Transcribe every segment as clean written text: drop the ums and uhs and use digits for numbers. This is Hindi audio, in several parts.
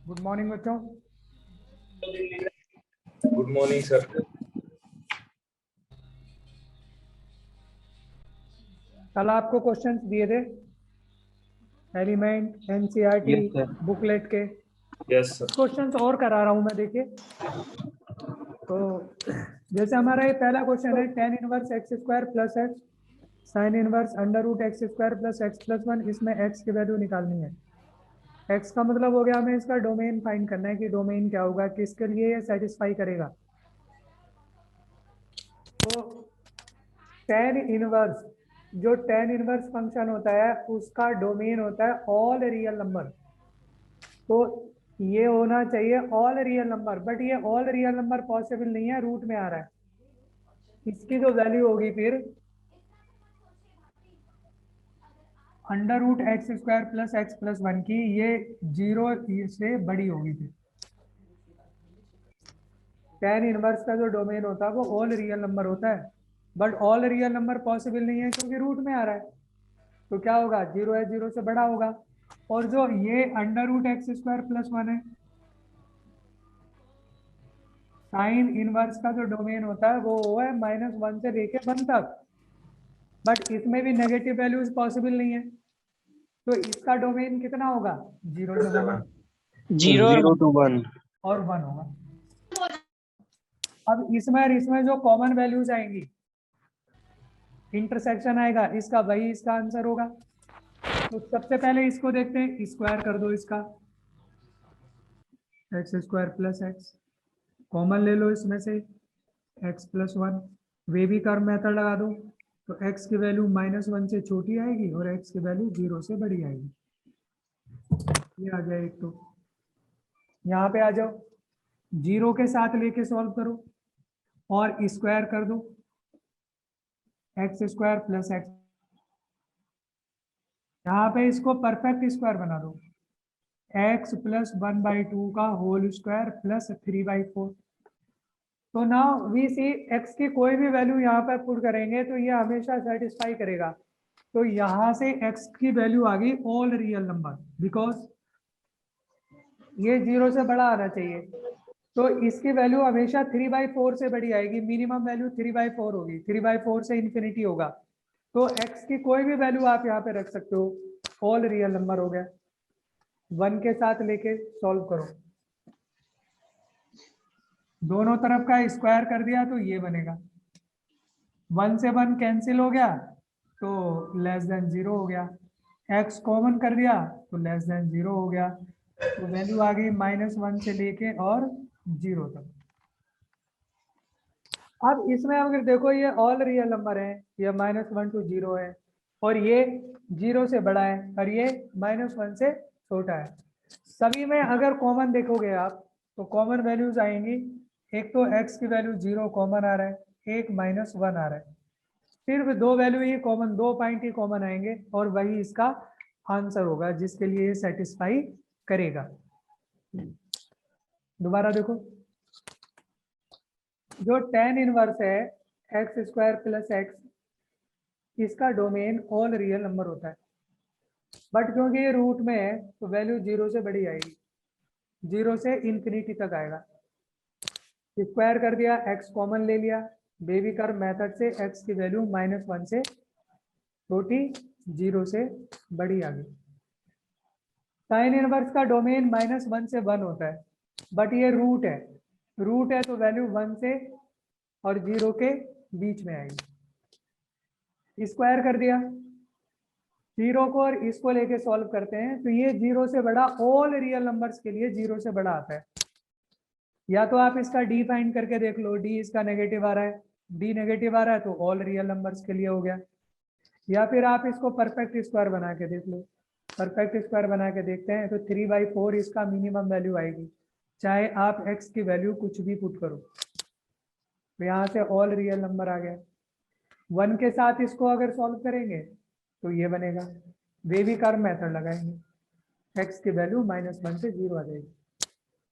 गुड मॉर्निंग बच्चों। Good morning sir. कल आपको क्वेश्चंस दिए थे element NCERT yes sir. Booklet के। Yes sir. क्वेश्चंस और करा रहा हूं मैं, देखिए। तो जैसे हमारा ये पहला क्वेश्चन है, tan inverse x square plus x sine inverse under root x square plus x plus one. इसमें एक्स की वैल्यू निकालनी है। एक्स का मतलब हो गया हमें इसका डोमेन फाइंड करना है कि डोमेन क्या होगा, किसके लिए ये सेटिस्फाई करेगा। तो tan इनवर्स, जो tan इनवर्स फंक्शन होता है उसका डोमेन होता है ऑल रियल नंबर। तो ये होना चाहिए ऑल रियल नंबर, बट ये ऑल रियल नंबर पॉसिबल नहीं है, रूट में आ रहा है। इसकी जो वैल्यू होगी फिर under root x square plus x plus one की, ये 0 से बड़ी होगी। फिर tan इनवर्स का जो डोमेन होता है वो ऑल रियल नंबर होता है, but all real number possible नहीं है क्योंकि रूट में आ रहा है। तो क्या होगा, 0 है, 0 से बड़ा होगा। और जो ये under root x square plus one है, साइन इनवर्स का जो डोमेन होता है वो है -1 से लेके 1 तक, बट इसमें भी नेगेटिव वैल्यूज पॉसिबल नहीं है। तो इसका डोमेन कितना होगा, 0 से 1 0 to 1 और 1 होगा। अब इसमें और इसमें जो कॉमन वैल्यूज आएंगी, इंटरसेक्शन आएगा इसका, वही इसका आंसर होगा। तो सबसे पहले इसको देखते हैं, स्क्वायर कर दो इसका, x square plus x common ले लो इसमें से, x plus one. Wavy curve method लगा दो, तो एक्स की वैल्यू -1 से छोटी आएगी और एक्स की वैल्यू 0 से बड़ी आएगी। ये आ गया एक। तो यहाँ पे आ जाओ, 0 के साथ लेके सॉल्व करो और स्क्वायर कर दो, एक्स स्क्वायर प्लस एक्स। यहाँ पे इसको परफेक्ट स्क्वायर बना दो, एक्स प्लस 1/2 का होल स्क्वायर प्लस 3/4। तो नाउ वी सी एक्स की कोई भी वैल्यू यहाँ पर पुट करेंगे तो ये हमेशा सेटिस्फाई करेगा। तो यहाँ से एक्स की वैल्यू आ गई ऑल रियल नंबर, बिकॉज ये 0 से बड़ा आना चाहिए। तो इसकी वैल्यू हमेशा 3/4 से बड़ी आएगी, मिनिमम वैल्यू 3/4 होगी, 3/4 से इन्फिनिटी होगा। तो एक्स की कोई भी वैल्यू आप यहाँ पे रख सकते हो, ऑल रियल नंबर हो गया। 1 के साथ लेके सॉल्व करो, दोनों तरफ का स्क्वायर कर दिया तो ये बनेगा, 1 से 1 कैंसिल हो गया तो लेस देन 0 हो गया, एक्स कॉमन कर दिया तो लेस देन 0 हो गया। तो वैल्यू आ गई -1 से लेके और 0 तक। अब इसमें अगर देखो ये ऑल रियल नंबर है, ये -1 to 0 है और ये 0 से बड़ा है और ये -1 से छोटा है। सभी में अगर कॉमन देखोगे आप तो कॉमन वैल्यूज आएंगी, एक तो x की वैल्यू 0 कॉमन आ रहा है, एक -1 आ रहा है, सिर्फ दो वैल्यू ही कॉमन, 2 पॉइंट ही कॉमन आएंगे और वही इसका आंसर होगा जिसके लिए ये सेटिस्फाई करेगा। दोबारा देखो, जो tan इनवर्स है एक्स स्क्वायर प्लस एक्स, इसका डोमेन ऑल रियल नंबर होता है, बट क्योंकि ये रूट में है तो वैल्यू 0 से बड़ी आएगी, 0 से इन्फिनिटी तक आएगा। स्क्वायर कर दिया, एक्स कॉमन ले लिया, बेबी कर्व मेथड से एक्स की वैल्यू -1 से छोटी, 0 से बड़ी आ गई। साइन इनवर्स का डोमेन -1 से 1 होता है, बट ये रूट है, रूट है तो वैल्यू 1 से और 0 के बीच में आएगी। स्क्वायर कर दिया, 0 को और इसको लेके सॉल्व करते हैं तो ये 0 से बड़ा, ऑल रियल नंबर्स के लिए 0 से बड़ा आता है। या तो आप इसका डी फाइंड करके देख लो, डी इसका नेगेटिव आ रहा है, डी नेगेटिव आ रहा है तो ऑल रियल नंबर्स के लिए हो गया। या फिर आप इसको परफेक्ट स्क्वायर बना के देख लो, परफेक्ट स्क्वायर बना के देखते हैं तो 3/4 इसका मिनिमम वैल्यू आएगी, चाहे आप x की वैल्यू कुछ भी पुट करो। तो यहाँ से ऑल रियल नंबर आ गया। 1 के साथ इसको अगर सॉल्व करेंगे तो ये बनेगा, वेवी कर्व मेथड लगाएंगे, x की वैल्यू -1 से 0 आ जाएगी।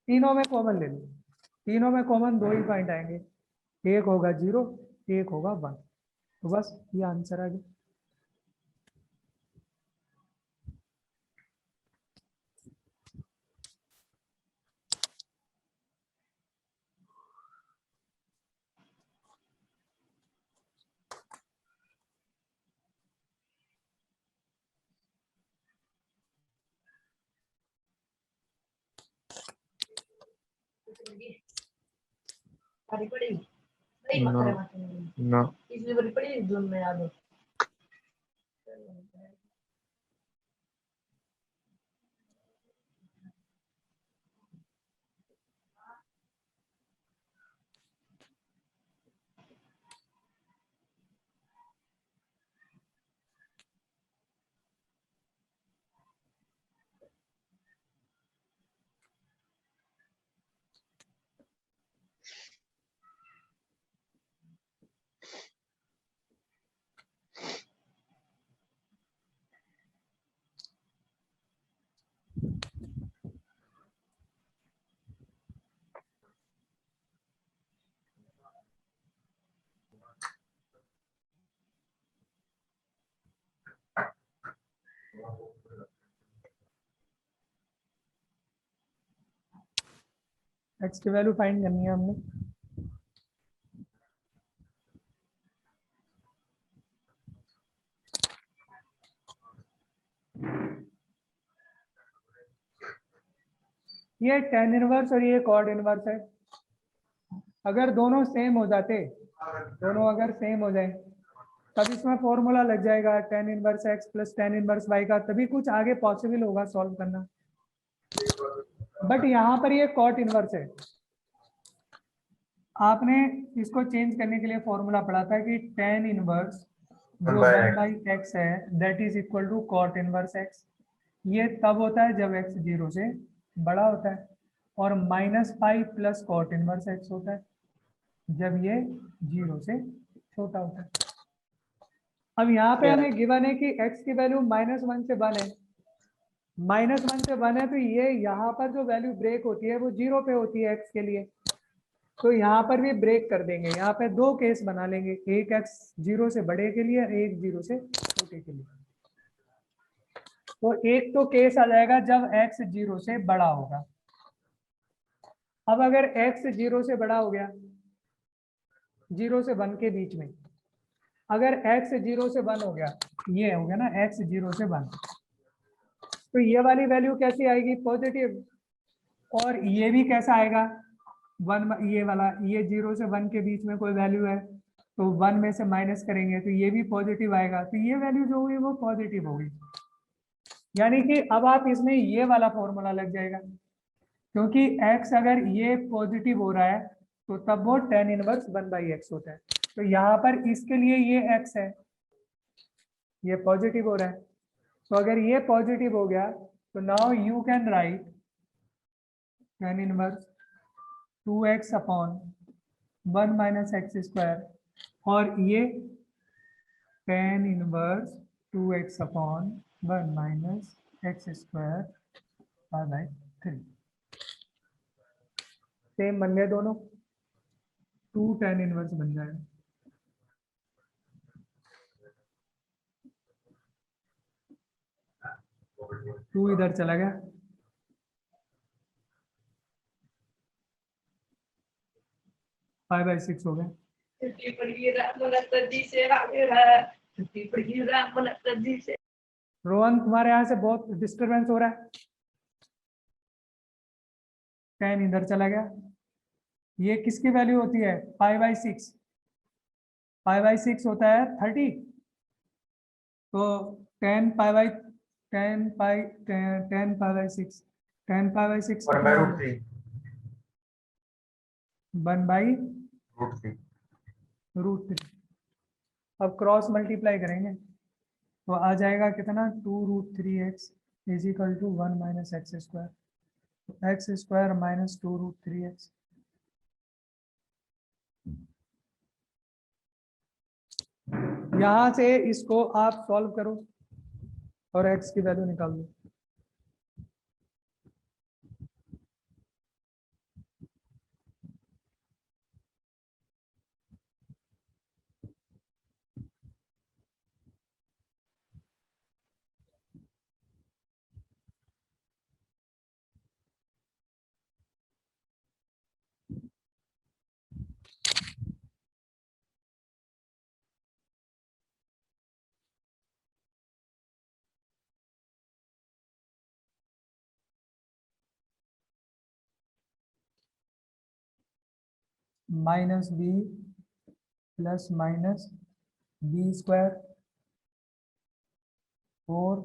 तीनों में कॉमन ले लो, तीनों में कॉमन 2 ही पॉइंट आएंगे, एक होगा 0, एक होगा 1। तो बस ये आंसर आ गया। No. No. एक्स की वैल्यू फाइंड करनी है हमने। ये tan इनवर्स और ये कॉट इनवर्स है। अगर दोनों सेम हो जाते, दोनों अगर सेम हो जाए, तब इसमें फॉर्मूला लग जाएगा tan inverse x plus tan inverse y का, तभी कुछ आगे पॉसिबल होगा सॉल्व करना। बट यहाँ पर ये कॉट इनवर्स है। आपने इसको चेंज करने के लिए फॉर्मूला पढ़ा था कि tan इनवर्स जो 1/x है that is equal to cot inverse x। ये तब होता है जब x 0 से बड़ा होता है, और -pi plus cot inverse x होता है जब ये 0 से छोटा होता है। अब यहाँ पे हमें गिवन है कि x की वैल्यू -1 से 1 है। -1 से 1 है तो ये यहाँ पर जो वैल्यू ब्रेक होती है वो 0 पे होती है x के लिए, तो यहाँ पर भी ब्रेक कर देंगे। यहाँ पे दो केस बना लेंगे, एक x 0 से बड़े के लिए, एक 0 से छोटे के लिए। तो एक तो केस आ जाएगा जब x 0 से बड़ा होगा। अब अगर x 0 से बड़ा हो गया, 0 से 1 के बीच में, अगर x 0 से 1 हो गया, ये हो गया ना x 0 से 1, तो ये वाली वैल्यू कैसी आएगी? पॉजिटिव। और ये भी कैसा आएगा? 1, ये वाला, ये 0 से 1 के बीच में कोई वैल्यू है तो 1 में से माइनस करेंगे तो ये भी पॉजिटिव आएगा, तो ये वैल्यू जो हुई वो पॉजिटिव होगी। यानी कि अब आप इसमें ये वाला फॉर्मूला लग जाएगा, क्योंकि x अगर ये पॉजिटिव हो रहा है तो तब वो tan इनवर्स 1/x होता है। तो यहाँ पर इसके लिए ये x है, ये पॉजिटिव हो रहा है, तो अगर ये पॉजिटिव हो गया तो now you can write tan inverse 2x upon 1 - x², और ये tan inverse 2x upon 1 - x² by 3। Same बन गए दोनों, 2 tan इनवर्स बन जाएगा। टू इधर चला गया, फाइव बाई 6 हो गया। रोहन, तुम्हारे यहाँ से बहुत डिस्टरबेंस हो रहा है। 10 इधर चला गया। ये किसकी वैल्यू होती है? 5/6। 5/6 होता है 30, तो 10 पाई बाई 10 पाई 10 5/6, 10 5/6 1/√3। अब क्रॉस मल्टीप्लाई करेंगे तो आ जाएगा कितना? 2√3x is equal to 1 - x², x² - 2√3x। यहाँ से इसको आप सॉल्व करो और x की वैल्यू निकाल दो। Minus B plus minus B square 4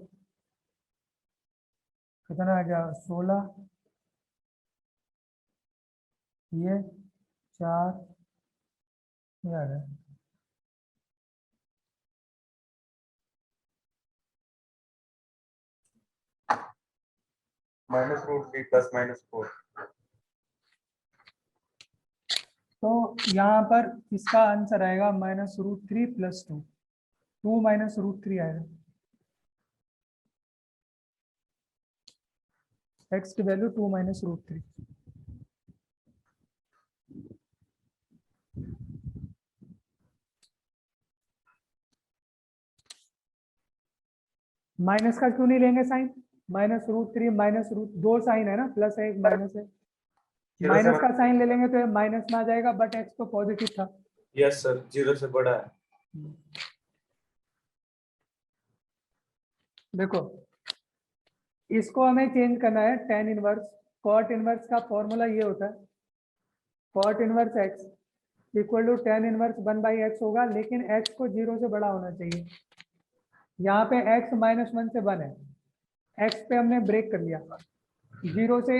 कितना आ गया 16 ये 4 ये आ गया -√3 प्लस -4 तो यहाँ पर इसका आंसर आएगा -√3 प्लस 2 2 -√3 आएगा x की वैल्यू 2 -√3 माइनस का क्यों नहीं लेंगे साइन -√3 -√2 साइन है ना प्लस है एक माइनस है माइनस का साइन ले लेंगे तो ये माइनस में आ जाएगा बट x तो पॉजिटिव था यस सर 0 से बड़ा है। देखो इसको हमें चेंज करना है tan इनवर्स cot इनवर्स का फॉर्मूला ये होता है cot inverse x equal to tan inverse 1/x होगा लेकिन x को 0 से बड़ा होना चाहिए यहाँ पे x -1 से 1 है x पे हमने ब्रेक कर लिया 0 से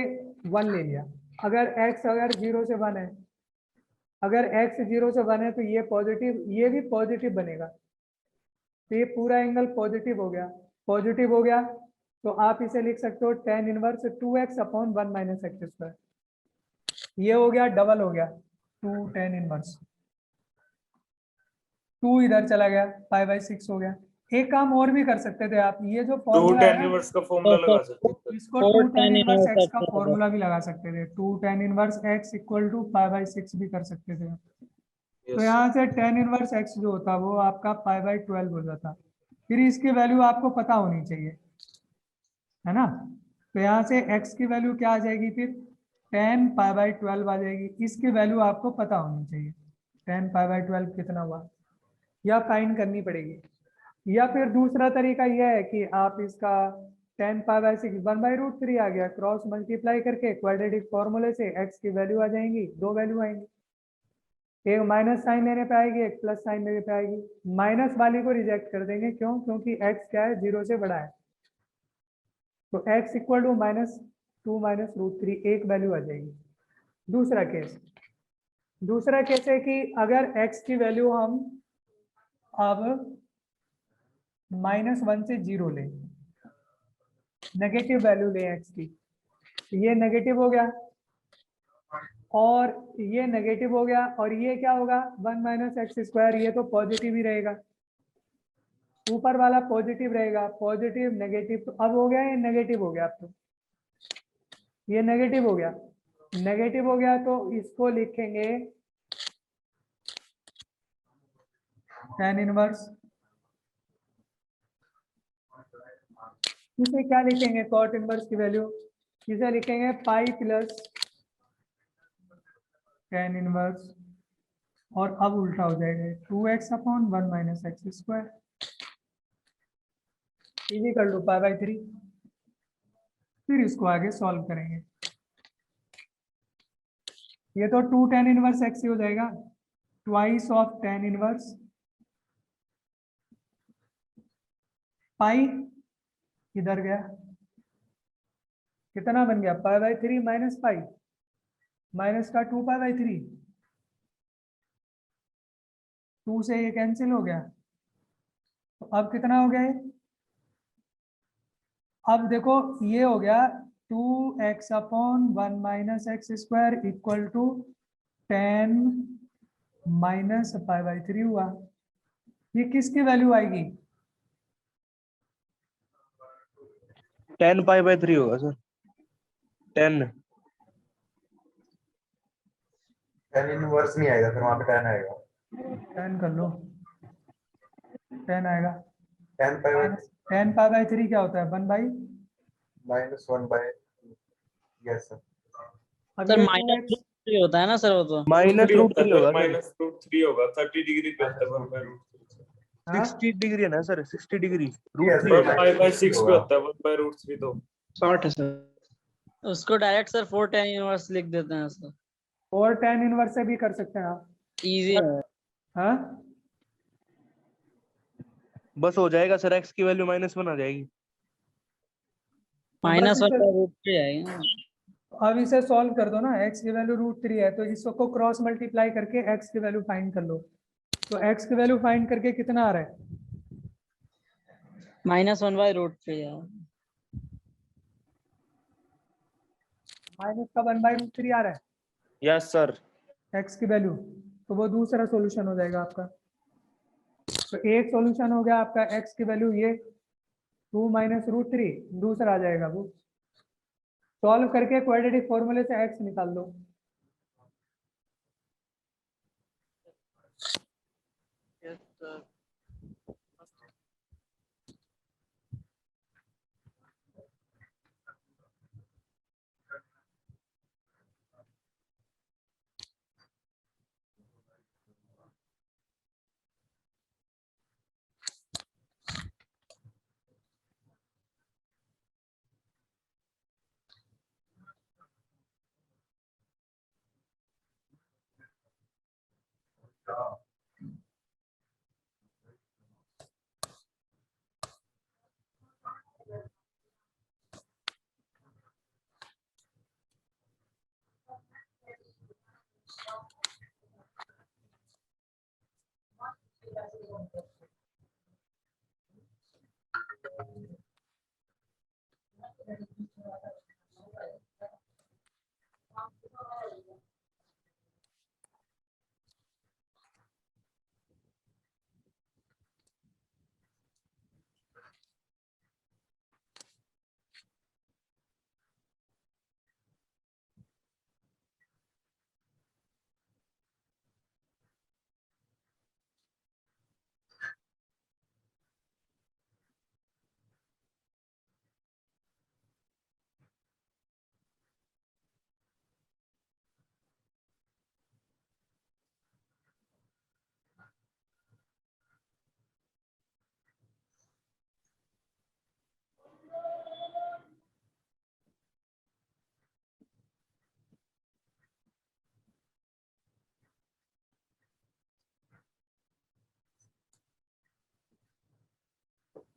1 ले लिया अगर x 0 से 1 है अगर x 0 से 1 है तो ये पॉजिटिव ये भी पॉजिटिव बनेगा तो ये पूरा एंगल पॉजिटिव हो गया तो आप इसे लिख सकते हो tan inverse 2x upon 1 minus x square ये हो गया डबल हो गया 2 tan इनवर्स 2 इधर चला गया 5/6 हो गया एक काम और भी कर सकते थे आप ये जो 2 फॉर्मूला tan है ना इनवर्स का फॉर्मूला लगा सकते हैं। इसको 2 tan इनवर्स x का फॉर्मूला भी लगा सकते थे 2 tan inverse x equal to 5/6 भी कर सकते थे तो यहाँ से tan इनवर्स x जो होता वो आपका 5/12 हो जाता फिर इसकी वैल्यू आपको पता होनी चाहिए है ना तो यहाँ से x की वैल्यू क्या आ जाएगी फिर tan π/12 आ जाएगी इसकी वैल्यू आपको पता होनी चाहिए tan π/12 कितना हुआ या फाइंड करनी पड़ेगी या फिर दूसरा तरीका यह है कि आप इसका tan π/6 1/√3 आ गया क्रॉस मल्टीप्लाई करके क्वाड्रेटिक फॉर्मूले से x की वैल्यू आ जाएंगी दो वैल्यू आएंगी एक माइनस साइन लेने पे आएगी एक प्लस साइन लेने पे आएगी माइनस वाली को रिजेक्ट कर देंगे क्यों क्योंकि x क्या है 0 से बड़ा है तो x इक्वल टू -2 -√3 एक वैल्यू आ जाएगी दूसरा केस है कि अगर x की वैल्यू हम अब -1 से 0 लें नेगेटिव वैल्यू लें x की ये नेगेटिव हो गया और ये नेगेटिव हो गया और ये क्या होगा 1 माइनस एक्स स्क्वायर ये तो पॉजिटिव ही रहेगा ऊपर वाला पॉजिटिव रहेगा पॉजिटिव नेगेटिव तो अब हो गया ये नेगेटिव हो गया अब तो ये नेगेटिव हो गया तो इसको लिखेंगे tan इनवर्स इसे क्या लिखेंगे cot इनवर्स की वैल्यू इसे लिखेंगे पाई प्लस tan इनवर्स और अब उल्टा हो जाएगा 2x upon 1 minus x square equal to π/3 फिर इसको आगे सॉल्व करेंगे ये तो 2 tan इनवर्स x हो जाएगा ट्वाइस ऑफ tan इनवर्स पाई इधर गया कितना बन गया π/3 माइनस पाई माइनस का 2 π/3 2 से ये कैंसिल हो गया तो अब कितना हो गया ये अब देखो ये हो गया 2x upon 1 minus x square equal to 10 minus π/3 हुआ ये किसकी वैल्यू आएगी 10 π/3 होगा सर 10 tan इनवर्स नहीं आएगा फिर वहां पे tan आएगा 10 कर लो 10 आएगा 10 10 π/3 क्या होता है 1 बाई -1 यस सर अब सर ये -√3 होता है ना सर वो तो -√3 होगा -√3 होगा 30 डिग्री पे होता है 1/√3 हाँ? 60 डिग्री है ना सर 60 डिग्री Yes, √3 sir. 5/6 पे होता है 1/√3 तो 60 है सर उसको डायरेक्ट सर 4 tan इनवर्स लिख देते हैं सर और tan इनवर्स से भी कर सकते हैं आप। इजी है। हाँ बस हो जाएगा सर, एक्स की वैल्यू -1 आ जाएगी। -1 इसे- √3 आएगा। अब इसे सॉल्व कर दो ना, x की वैल्यू √3 है तो इसको क्रॉस मल्टीप्लाई करके x की वैल्यू फाइंड कर लो। तो x की वैल्यू फाइंड करके कितना आ रहा है? -1/√3 है। माइनस का 1/√3 आ रहा है यस सर। x की वैल्यू, तो वो दूसरा सॉल्यूशन हो जाएगा आपका। तो एक सॉल्यूशन हो गया आपका x की वैल्यू ये 2 - √3, दूसरा आ जाएगा वो सॉल्व करके क्वाड्रेटिक फॉर्मूले से x निकाल लो।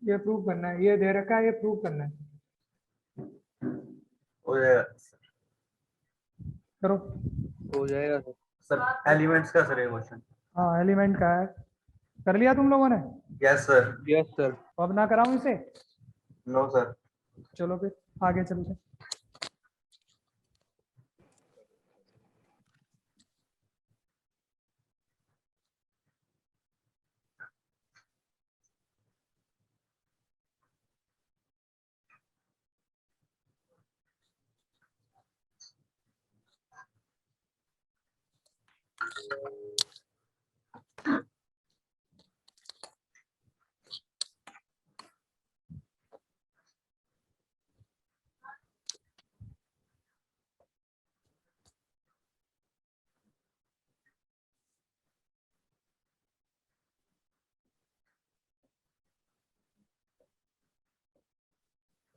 ये प्रूव करना है, ये दे रखा है, ये प्रूव करना है। हो जाएगा करो। हो जाएगा सर। सर। एलिमेंट्स का सर ये क्वेश्चन। हाँ एलिमेंट का है, कर लिया तुम लोगों ने? Yes sir. Yes sir. अब ना कराऊं इसे? No sir. चलो फिर आगे चलते हैं।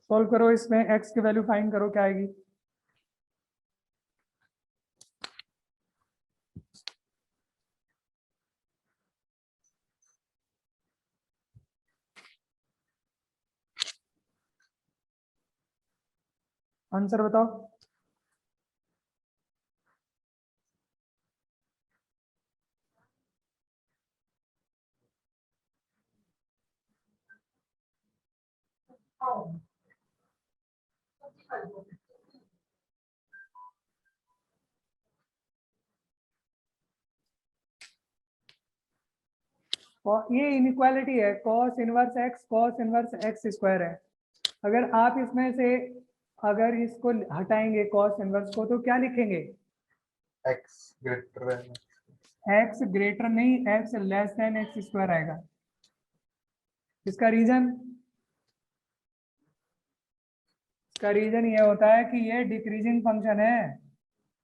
सॉल्व करो, इसमें x की वैल्यू फाइंड करो, क्या आएगी? आंसर बताओ। और ये इनइक्वालिटी है, cos inverse x cos inverse x square है। अगर आप इसमें से अगर इसको हटाएंगे cos इनवर्स को तो क्या लिखेंगे? X greater than x greater नहीं, x less than x square आएगा। इसका रीजन ये होता है कि ये डिक्रीजिंग फंक्शन है।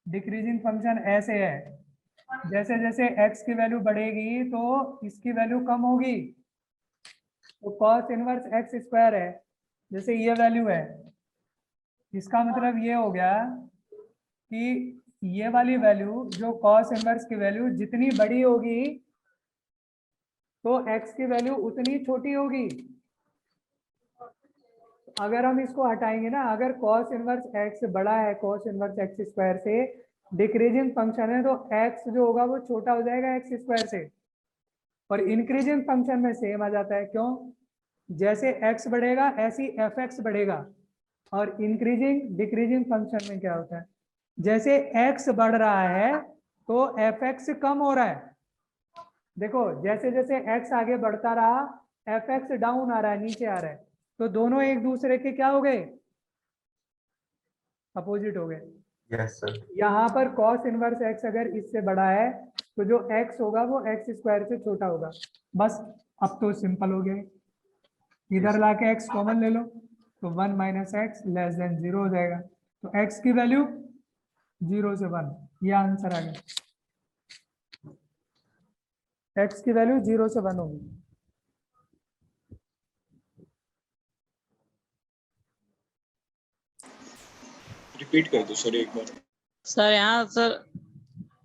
डिक्रीजिंग फंक्शन ऐसे है, जैसे जैसे x की वैल्यू बढ़ेगी तो इसकी वैल्यू कम होगी। तो cos इनवर्स x स्क्वायर है, जैसे ये वैल्यू है, इसका मतलब ये हो गया कि ये वाली वैल्यू जो कॉस इनवर्स की वैल्यू जितनी बड़ी होगी तो x की वैल्यू उतनी छोटी होगी। अगर हम इसको हटाएंगे ना, अगर cos इनवर्स x बड़ा है cos इनवर्स x स्क्वायर से, डिक्रीजिंग फंक्शन है, तो x जो होगा वो छोटा हो जाएगा x स्क्वायर से, और इंक्रीजिंग फंक्शन में सेम आ जाता है। क्यों? जैसे x बढ़ेगा ऐसी fx बढ़ेगा, और इंक्रीजिंग डिक्रीजिंग फंक्शन में क्या होता है, जैसे x बढ़ रहा है तो fx कम हो रहा है। देखो जैसे जैसे x आगे बढ़ता रहा fx डाउन आ रहा है, नीचे आ रहा है, तो दोनों एक दूसरे के क्या हो गए, अपोजिट हो गए। Yes sir. यहाँ पर cos इनवर्स x अगर इससे बड़ा है तो जो x होगा वो x स्क्वायर से छोटा होगा। बस अब तो सिंपल हो गया, इधर लाके x कॉमन ले लो तो 1 माइनस एक्स लेस देन 0 हो जाएगा। तो x की वैल्यू 0 से 1, ये आंसर आ गया। x की वैल्यू 0 से 1 होगी। रिपीट कर दो सर एक बार। सर यहाँ सर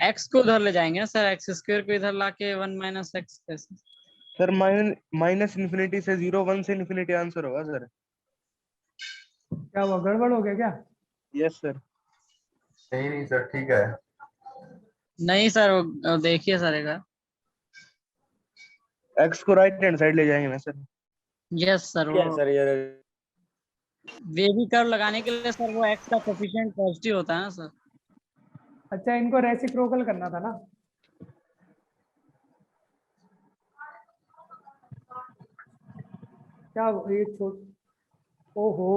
x को उधर ले जाएंगे ना सर, x स्क्वायर को इधर लाके 1 माइनस एक्स कैसे? सर माइनस इन्फिनिटी से 0, 1 से इन्फिनिटी आंसर होगा सर। क्या हुआ, गड़बड़ हो गया क्या? Yes sir. नहीं नहीं सर, ठीक है। नहीं सर, वो देखिए सर एक बार। एक्स को राइट हैंड साइड ले जाएंगे ना सर। यस सर, क्या है वो सर ये? वेवी कर्व लगाने के लिए सर वो x का कोफिशिएंट पॉजिटिव होता है ना सर। अच्छा, इनको रेसिप्रोकल करना था ना। क्या ये छोट ओहो,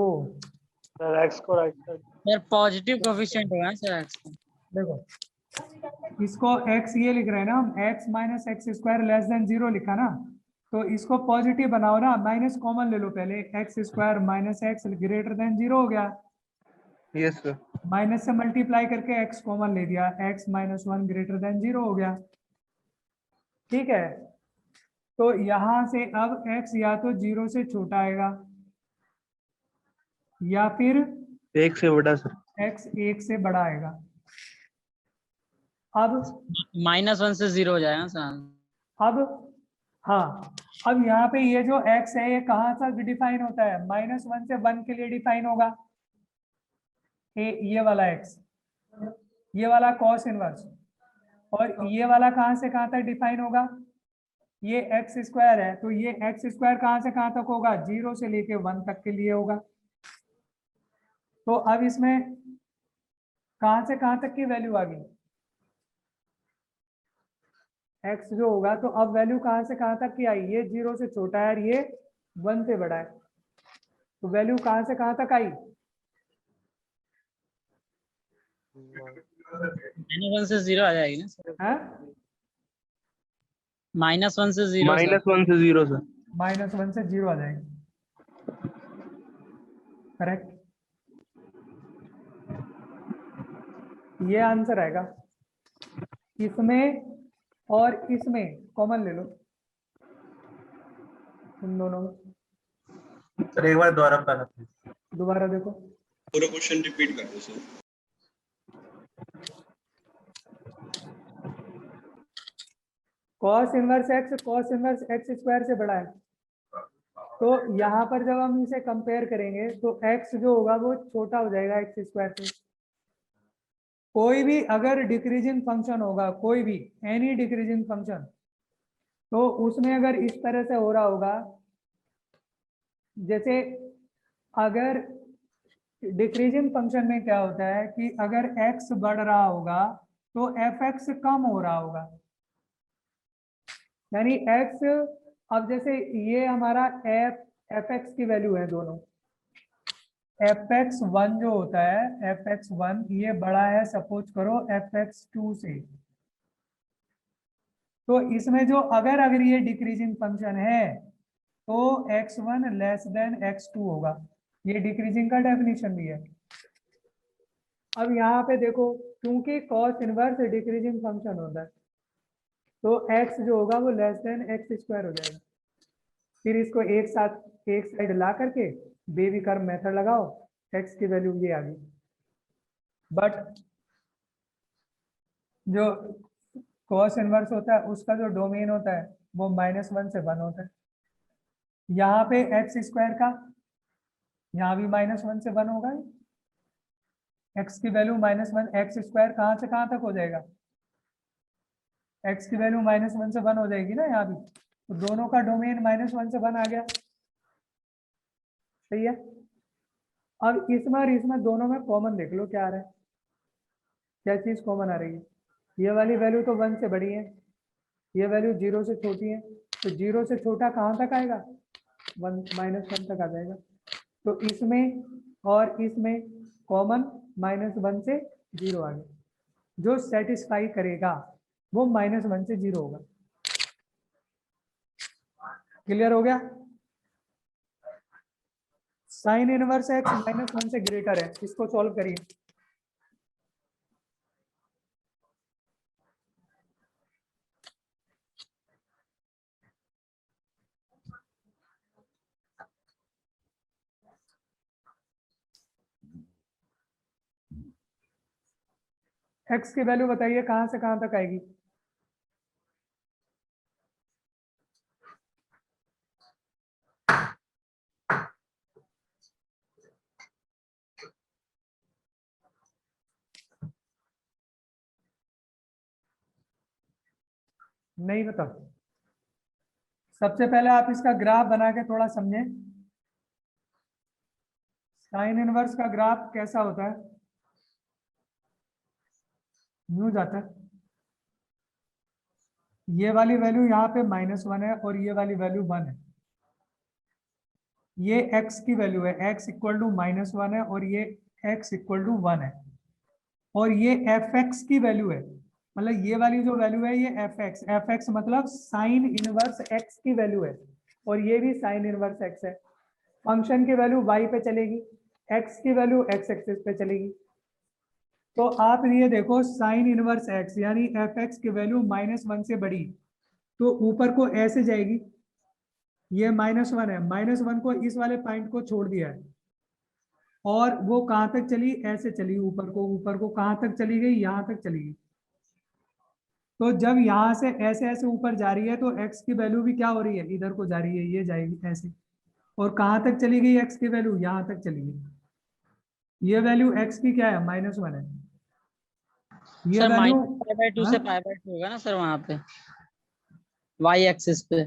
सर एक्स को right side. Sir positive coefficient होगा ना सर x का। देखो इसको x ये लिख रहे हैं ना हम, x minus x square less than 0 लिखा ना, तो इसको पॉजिटिव बनाओ ना, माइनस कॉमन ले लो पहले, x square minus x greater than 0 हो गया, यस सर। माइनस से मल्टीप्लाई करके x कॉमन ले दिया, x माइनस 1 ग्रेटर देन 0 हो गया। ठीक है, तो यहां से अब x या तो 0 से छोटा आएगा या फिर एक से बड़ा सर। x 1 से बड़ा आएगा। अब -1 से 0 हो जाएगा सर। अब हाँ, अब यहाँ पे ये जो x है ये कहाँ तक डिफाइन होता है, -1 से 1 के लिए डिफाइन होगा, ये वाला x, ये वाला cos इनवर्स, और ये वाला कहाँ से कहाँ तक डिफाइन होगा, ये एक्स स्क्वायर है, तो ये एक्स स्क्वायर कहाँ से कहाँ तक होगा, 0 से लेके 1 तक के लिए होगा। तो अब इसमें कहाँ से कहाँ तक की वैल्यू आ गई, x जो होगा, तो अब वैल्यू कहाँ से कहाँ तक की आई, ये 0 से छोटा है और ये 1 से बड़ा है, तो वैल्यू कहाँ से कहाँ तक आई, -1 से 0 आ जाएगी ना सर। है -1 से 0 सर। -1 से 0 सर। -1 से 0 आ जाएगी, करेक्ट, ये आंसर आएगा। इसमें और इसमें कॉमन ले लो, उन दोनों में। सर एक बार दोबारा बताना प्लीज। दोबारा देखो, पूरा क्वेश्चन रिपीट कर दो sir. cos inverse x square से बड़ा है, तो यहाँ पर जब हम इसे कंपेयर करेंगे तो x जो होगा वो छोटा हो जाएगा एक्स स्क्वायर से। कोई भी अगर डिक्रीजिंग फंक्शन होगा, कोई भी एनी डिक्रीजिंग फंक्शन, तो उसमें अगर इस तरह से हो रहा होगा, जैसे अगर डिक्रीजिंग फंक्शन में क्या होता है कि अगर x बढ़ रहा होगा तो fx कम हो रहा होगा, यानी x, अब जैसे ये हमारा fx की वैल्यू है दोनों, fx1 जो होता है, fx1 ये बड़ा है सपोज करो fx2 से, तो इसमें जो अगर ये डिक्रीजिंग फंक्शन है तो x1 लेस देन x2 होगा, ये डिक्रीजिंग का डेफिनेशन भी है। अब यहाँ पे देखो, क्योंकि cos इनवर्स डिक्रीजिंग फंक्शन होता है तो x जो होगा वो लेस देन एक्स स्क्वायर हो जाएगा। फिर इसको एक साथ एक साइड ला करके बेबी कर्व मेथड लगाओ, x की वैल्यू ये आ गई। बट जो कॉस इनवर्स होता है उसका जो डोमेन होता है वो -1 से 1 होता है। यहाँ पे एक्स स्क्वायर का यहाँ भी -1 से 1 होगा। एक्स की वैल्यू -1, एक्स स्क्वायर कहाँ से कहाँ तक हो जाएगा, एक्स की वैल्यू -1 से 1 हो जाएगी ना यहाँ भी, तो दोनों का डोमेन -1 से 1 आ गया। सही है। अब इसमें और इसमें दोनों में कॉमन देख लो क्या आ रहा है, क्या चीज कॉमन आ रही है। ये वाली वैल्यू तो 1 से बड़ी है, ये वैल्यू 0 से छोटी है, तो 0 से छोटा कहाँ तक आएगा, 1 -1 तक आ जाएगा। तो इसमें और इसमें कॉमन -1 से 0 आ गया। जो सेटिस्फाई करेगा वो -1 से 0 होगा। क्लियर हो गया। साइन इनवर्स एक्स -1 से ग्रेटर है, इसको सॉल्व करिए। एक्स की वैल्यू बताइए कहां से कहां तक आएगी। नहीं बता। सबसे पहले आप इसका ग्राफ बना के थोड़ा समझें। साइन इनवर्स का ग्राफ कैसा होता है, यूं जाता है। ये वाली वैल्यू यहाँ पे -1 है और ये वाली वैल्यू 1 है। ये x की वैल्यू है, x इक्वल टू -1 है और ये x इक्वल टू 1 है। और ये fx की वैल्यू है, मतलब ये वाली जो वैल्यू है ये fx मतलब साइन इनवर्स x की वैल्यू है, और ये भी साइन इनवर्स x है। फंक्शन की वैल्यू y पे चलेगी, x की वैल्यू x एक्सिस पे चलेगी। तो आप ये देखो साइन इनवर्स x यानी fx की वैल्यू -1 से बड़ी, तो ऊपर को ऐसे जाएगी, ये -1 है, -1 को इस वाले पॉइंट को छोड़ दिया है, और वो कहां तक चली, ऐसे चली ऊपर को कहां तक चली गई, यहां तक चली गई। तो जब यहां से ऐसे ऐसे ऊपर जा रही है तो x की वैल्यू भी क्या हो रही है, इधर को जा रही है, ये जाएगी ऐसे। और कहां तक चली गई x की वैल्यू, यहां तक चली गई। ये वैल्यू x की क्या है, -1 है। ये सर वैल्यू -π/2 से π/2 होगा ना सर वहां पे y एक्सिस पे।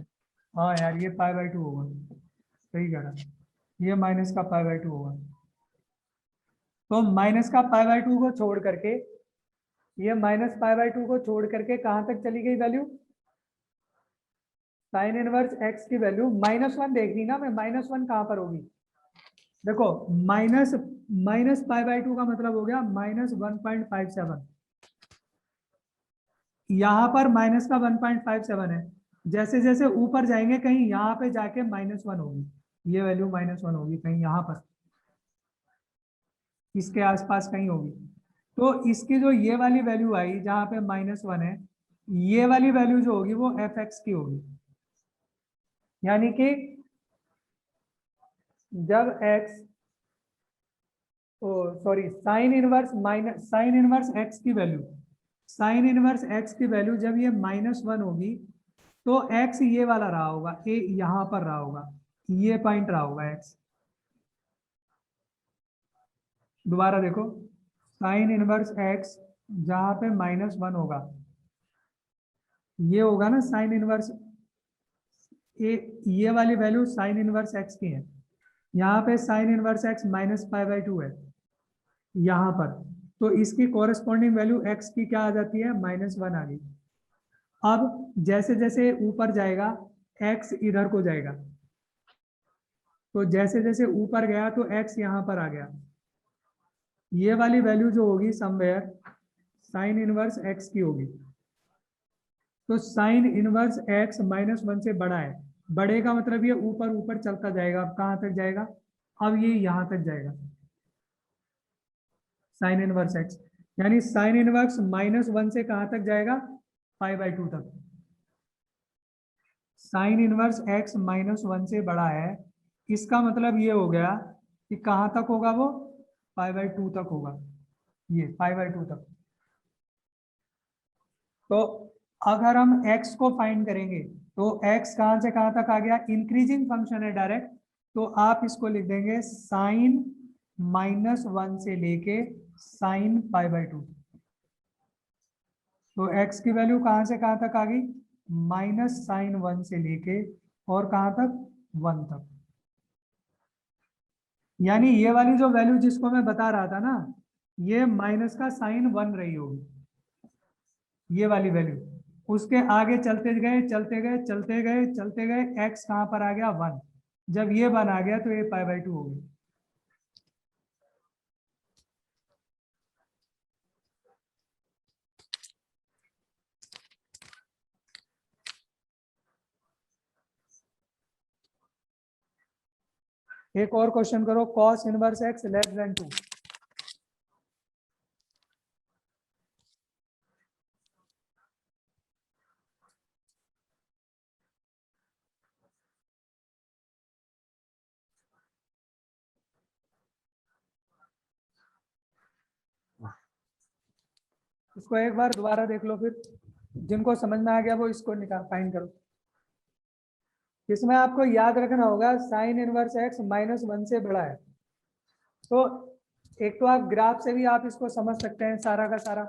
हाँ यार ये π/2 होगा, सही कह रहा, ये माइनस का π/2 होगा। तो माइनस का π/2 को छोड़ करके, ये -π/2 को छोड़ करके कहां तक चली गई वैल्यू, साइन इनवर्स x की वैल्यू -1 देख ली ना मैं, -1 कहां पर होगी, देखो माइनस π/2 का मतलब हो गया -1.57। यहाँ पर माइनस का 1.57 है, जैसे जैसे ऊपर जाएंगे कहीं यहाँ पे जाके -1 होगी, ये वैल्यू -1 होगी कहीं यहाँ पर, इसके आसपास कहीं होगी। तो इसकी जो ये वाली वैल्यू आई जहाँ पे -1 है, ये वाली वैल्यू जो होगी वो fx की होगी। यानी कि जब x, sorry sine inverse x की वैल्यू, साइन इनवर्स x की वैल्यू जब ये -1 होगी तो x ये वाला रहा होगा, a यहाँ पर रहा होगा, ये पॉइंट रहा होगा x। दोबारा देखो, साइन इनवर्स x जहां पे -1 होगा, ये होगा ना साइन इनवर्स, ये वाली वैल्यू साइन इनवर्स x की है। यहाँ पे साइन इनवर्स x -π/2 है यहाँ पर, तो इसकी कॉरेस्पॉन्डिंग वैल्यू x की क्या आ जाती है, -1 आ गई। अब जैसे जैसे ऊपर जाएगा x इधर को जाएगा, तो जैसे जैसे ऊपर गया तो x यहाँ पर आ गया, ये वाली वैल्यू जो होगी समवेयर साइन इनवर्स x की होगी। तो साइन इनवर्स x -1 से बड़ा है, बड़े का मतलब ये ऊपर ऊपर चलता जाएगा। अब कहाँ तक जाएगा, अब ये यहाँ तक जाएगा साइन इनवर्स x, यानी साइन इनवर्स -1 से कहाँ तक जाएगा, π/2 तक। साइन इनवर्स x -1 से बड़ा है, इसका मतलब ये हो गया कि कहाँ तक होगा वो, π/2 तक होगा, ये π/2 तक। तो अगर हम x को फाइंड करेंगे तो x कहाँ से कहाँ तक आ गया, इंक्रीजिंग फंक्शन है डायरेक्ट, तो आप इसको लिख देंगे साइन -1 से लेके साइन π/2। तो x की वैल्यू कहाँ से कहाँ तक आ गई, -sin1 से लेके और कहाँ तक 1 तक। यानी ये वाली जो वैल्यू जिसको मैं बता रहा था ना, ये माइनस का साइन 1 रही होगी, ये वाली वैल्यू। उसके आगे चलते गए चलते गए चलते गए चलते गए, x कहाँ पर आ गया 1। जब ये 1 आ गया तो ये π/2 होगी। एक और क्वेश्चन करो, cos inverse x less than 2। इसको एक बार दोबारा देख लो, फिर जिनको समझ में आ गया वो इसको निकाल फाइंड करो। इसमें आपको याद रखना होगा साइन इनवर्स x -1 से बड़ा है। तो एक तो आप ग्राफ से भी आप इसको समझ सकते हैं सारा का सारा।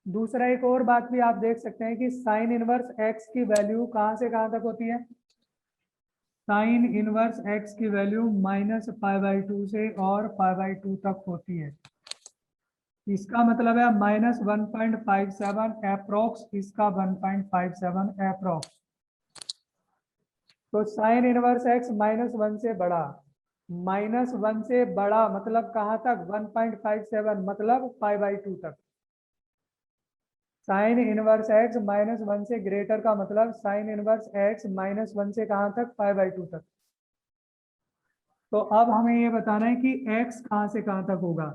दूसरा एक और बात भी आप देख सकते हैं कि साइन इनवर्स x की वैल्यू कहाँ से कहाँ तक होती है। साइन इनवर्स x की वैल्यू -π/2 से और π/2 तक होती है। इसका मतलब है -1.57 अप्रोक्स, इसका 1.57 अप्रोक्स। तो साइन इनवर्स x -1 से बड़ा, -1 से बड़ा मतलब कहाँ तक, 1.57 मतलब π/2 तक। साइन इनवर्स x -1 से ग्रेटर का मतलब साइन इनवर्स x -1 से कहाँ तक, π/2 तक। तो अब हमें ये बताना है कि x कहाँ से कहाँ तक होगा।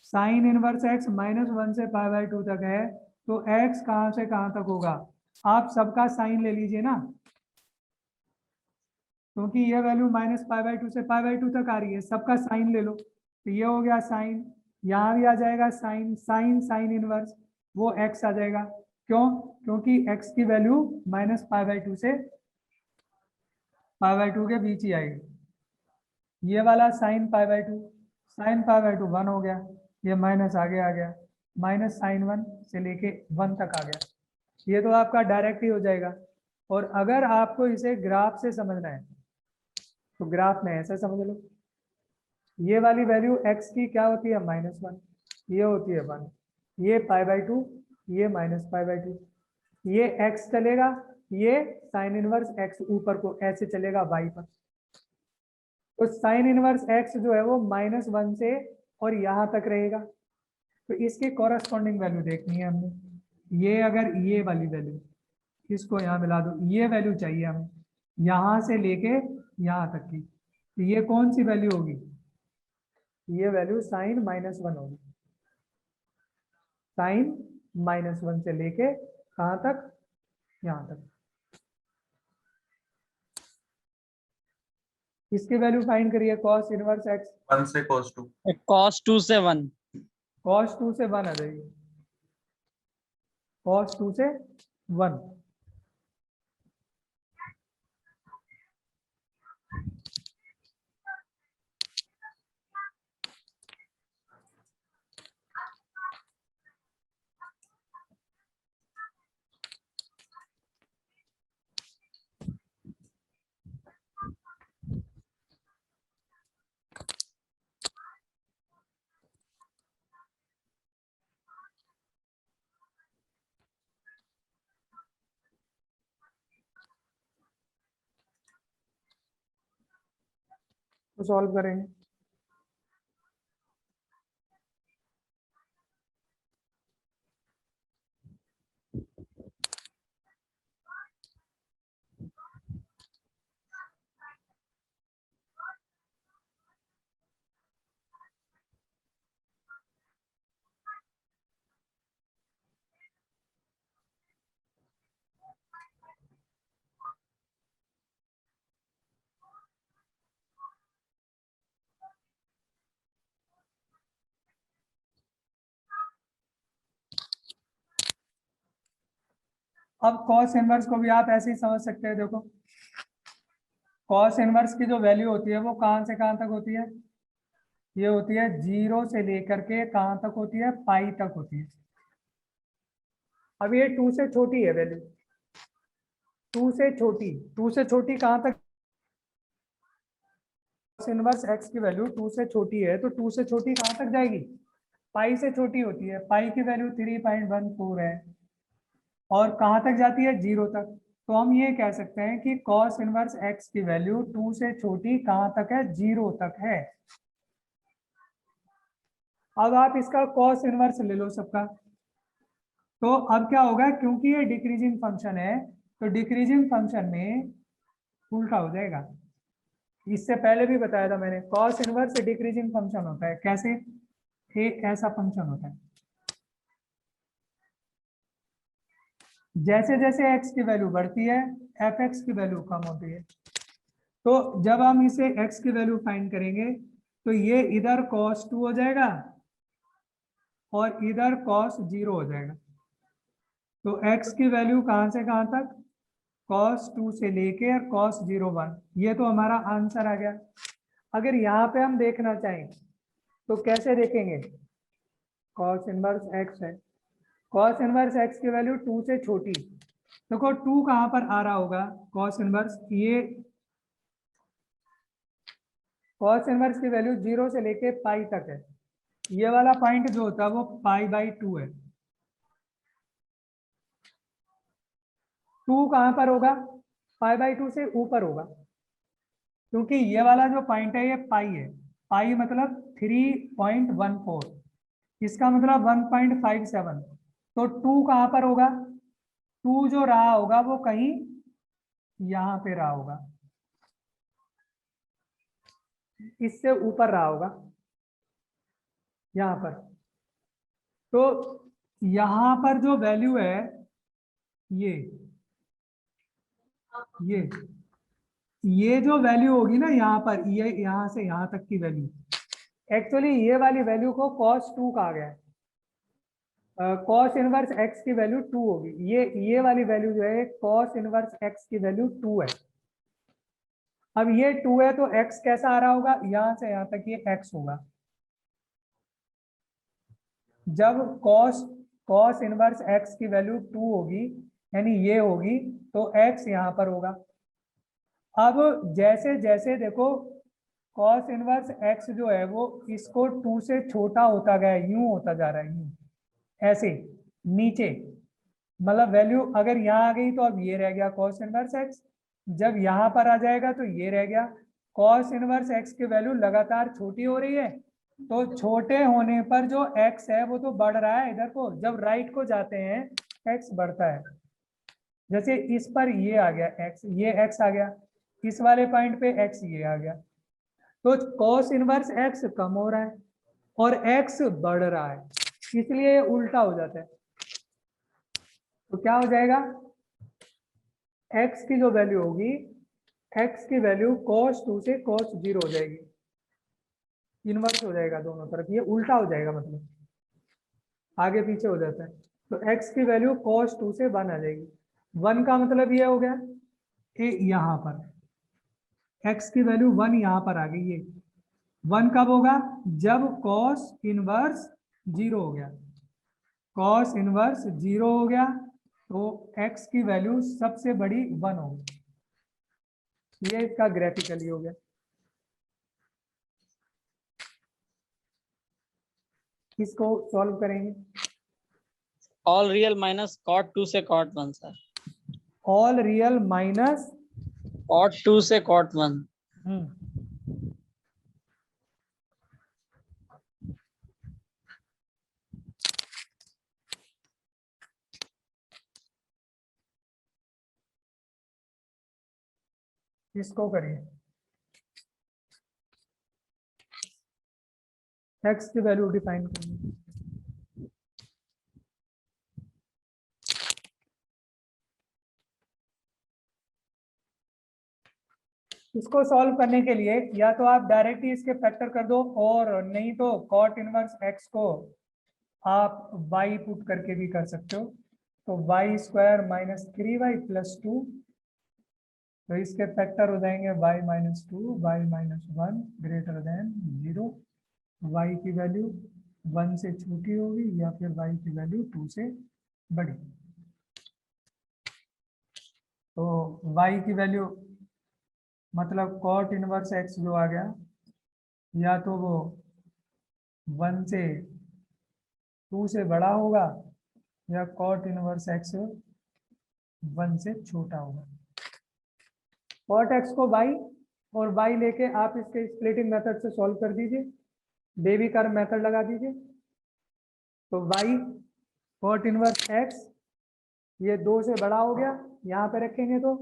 साइन इनवर्स x -1 से π/2 तक है, तो x कहाँ से कहाँ तक होगा। आप सबका साइन ले लीजिए ना, क्योंकि ये वैल्यू -π/2 से π/2 तक आ रही है, सबका साइन ले लो। तो ये हो गया साइन, यहाँ भी आ जाएगा साइन, साइन साइन इनवर्स वो x आ जाएगा। क्यों, क्योंकि x की वैल्यू -π/2 से π/2 के बीच ही आएगी। ये वाला साइन π/2, साइन π/2 1 हो गया, ये माइनस आगे आ गया, -sin1 से लेके 1 तक आ गया। ये तो आपका डायरेक्ट ही हो जाएगा। और अगर आपको इसे ग्राफ से समझना है तो ग्राफ में ऐसा समझ लो, ये वाली वैल्यू x की क्या होती है, -1, ये होती है 1, ये π/2, ये -π/2, ये x चलेगा, ये साइन इनवर्स x ऊपर को ऐसे चलेगा y पर। तो साइन इनवर्स x जो है वो -1 से और यहाँ तक रहेगा। तो इसके कॉरस्पॉन्डिंग वैल्यू देखनी है हमने। ये अगर ये वाली वैल्यू, इसको यहाँ मिला दो, ये वैल्यू चाहिए हमें यहाँ से लेके यहाँ तक की। तो ये कौन सी वैल्यू होगी, ये वैल्यू साइन -1 होगी। साइन -1 से लेके कहाँ तक, यहाँ तक। इसकी वैल्यू फाइंड करिए, cos इनवर्स x 1 से cos 2। cos 2 से 1। cos 2 से 1 आ जाएगी, cos 2 से 1। तो सॉल्व करेंगे। अब कॉस इनवर्स को भी आप ऐसे ही समझ सकते हैं। देखो कॉस इनवर्स की जो वैल्यू होती है वो कहाँ से कहाँ तक होती है, ये होती है 0 से लेकर के कहाँ तक होती है, पाई तक होती है। अब ये 2 से छोटी है वैल्यू, 2 से छोटी, 2 से छोटी कहाँ तक, इनवर्स एक्स की वैल्यू 2 से छोटी है तो 2 से छोटी कहाँ तक जाएगी, पाई से छोटी होती है। पाई की वैल्यू 3.14 है और कहाँ तक जाती है, 0 तक। तो हम ये कह सकते हैं कि कॉस इनवर्स एक्स की वैल्यू 2 से छोटी कहाँ तक है, 0 तक है। अब आप इसका कॉस इनवर्स ले लो सबका, तो अब क्या होगा, क्योंकि ये डिक्रीजिंग फंक्शन है तो डिक्रीजिंग फंक्शन में उल्टा हो जाएगा। इससे पहले भी बताया था मैंने, कॉस इनवर्स डिक्रीजिंग फंक्शन होता है। कैसे, एक ऐसा फंक्शन होता है जैसे जैसे x की वैल्यू बढ़ती है fx की वैल्यू कम होती है। तो जब हम इसे x की वैल्यू फाइंड करेंगे तो ये इधर cos 2 हो जाएगा और इधर cos 0 हो जाएगा। तो x की वैल्यू कहां से कहां तक, cos 2 से लेके cos 0 1, ये तो हमारा आंसर आ गया। अगर यहाँ पे हम देखना चाहें तो कैसे देखेंगे, cos इनवर्स x है, cos इनवर्स x की वैल्यू 2 से छोटी, देखो 2 कहां पर आ रहा होगा, cos इनवर्स, ये cos इनवर्स की वैल्यू 0 से लेके पाई तक है। ये वाला पॉइंट जो होता है वो पाई/2 है। 2 कहां पर होगा, पाई/2 से ऊपर होगा, क्योंकि ये वाला जो पॉइंट है ये पाई है। पाई मतलब 3.14, इसका मतलब 1.57। तो 2 कहां पर होगा, 2 जो रहा होगा वो कहीं यहां पे रहा होगा, इससे ऊपर रहा होगा यहां पर। तो यहां पर जो वैल्यू है ये ये जो वैल्यू होगी ना यहाँ पर, ये यहाँ से यहाँ तक की वैल्यू, एक्चुअली ये वाली वैल्यू को cos 2 कहा गया है। cos इनवर्स x की वैल्यू 2 होगी, ये वाली वैल्यू जो है cos इनवर्स x की वैल्यू 2 है। अब ये 2 है तो x कैसा आ रहा होगा, यहां से यहां तक ये x होगा। जब cos इनवर्स x की वैल्यू 2 होगी यानी ये होगी, तो x यहां पर होगा। अब जैसे जैसे देखो cos इनवर्स x जो है वो इसको 2 से छोटा होता गया, यूं होता जा रहा है, यूं ऐसे नीचे, मतलब वैल्यू अगर यहाँ आ गई तो अब ये रह गया cos इनवर्स x, जब यहाँ पर आ जाएगा तो ये रह गया। cos इनवर्स x की वैल्यू लगातार छोटी हो रही है, तो छोटे होने पर जो x है वो तो बढ़ रहा है इधर को, जब राइट को जाते हैं x बढ़ता है। जैसे इस पर ये आ गया x, ये x आ गया, इस वाले पॉइंट पे x ये आ गया, तो cos इनवर्स x कम हो रहा है और x बढ़ रहा है, इसलिए ये उल्टा हो जाता है। तो क्या हो जाएगा, x की जो वैल्यू होगी, x की वैल्यू cos 2 से cos 0 हो जाएगी, इनवर्स हो जाएगा दोनों तरफ, ये उल्टा हो जाएगा, मतलब आगे पीछे हो जाता है। तो x की वैल्यू cos 2 से 1 आ जाएगी। 1 का मतलब ये हो गया कि यहाँ पर x की वैल्यू 1 यहाँ पर आ गई, ये 1 कब होगा, जब cos इनवर्स 0 हो गया। cos इनवर्स 0 हो गया तो x की वैल्यू सबसे बड़ी 1 होगी। ये इसका ग्राफिकली हो गया। इसको सॉल्व करेंगे, ऑल रियल माइनस cot 2 से cot 1 sir, all real minus cot 2 से cot 1। इसको करिए, x की वैल्यू डिफाइन करेंगे। इसको सॉल्व करने के लिए या तो आप डायरेक्ट ही इसके फैक्टर कर दो, और नहीं तो cot इनवर्स x को आप y पुट करके भी कर सकते हो। तो Y square minus 3y plus 2, तो इसके फैक्टर हो जाएंगे y minus 2, y minus 1 greater than 0, y की वैल्यू 1 से छोटी होगी या फिर y की वैल्यू 2 से बड़ी। तो y की वैल्यू मतलब कॉट इनवर्स x जो आ गया, या तो वो 1 से 2 से बड़ा होगा या कॉट इनवर्स x 1 से छोटा होगा। कॉट x को y और y लेके आप इसके स्प्लिटिंग मेथड से सॉल्व कर दीजिए, बेबी कर्व मेथड लगा दीजिए। तो y कॉट इनवर्स x ये 2 से बड़ा हो गया, यहाँ पे रखेंगे तो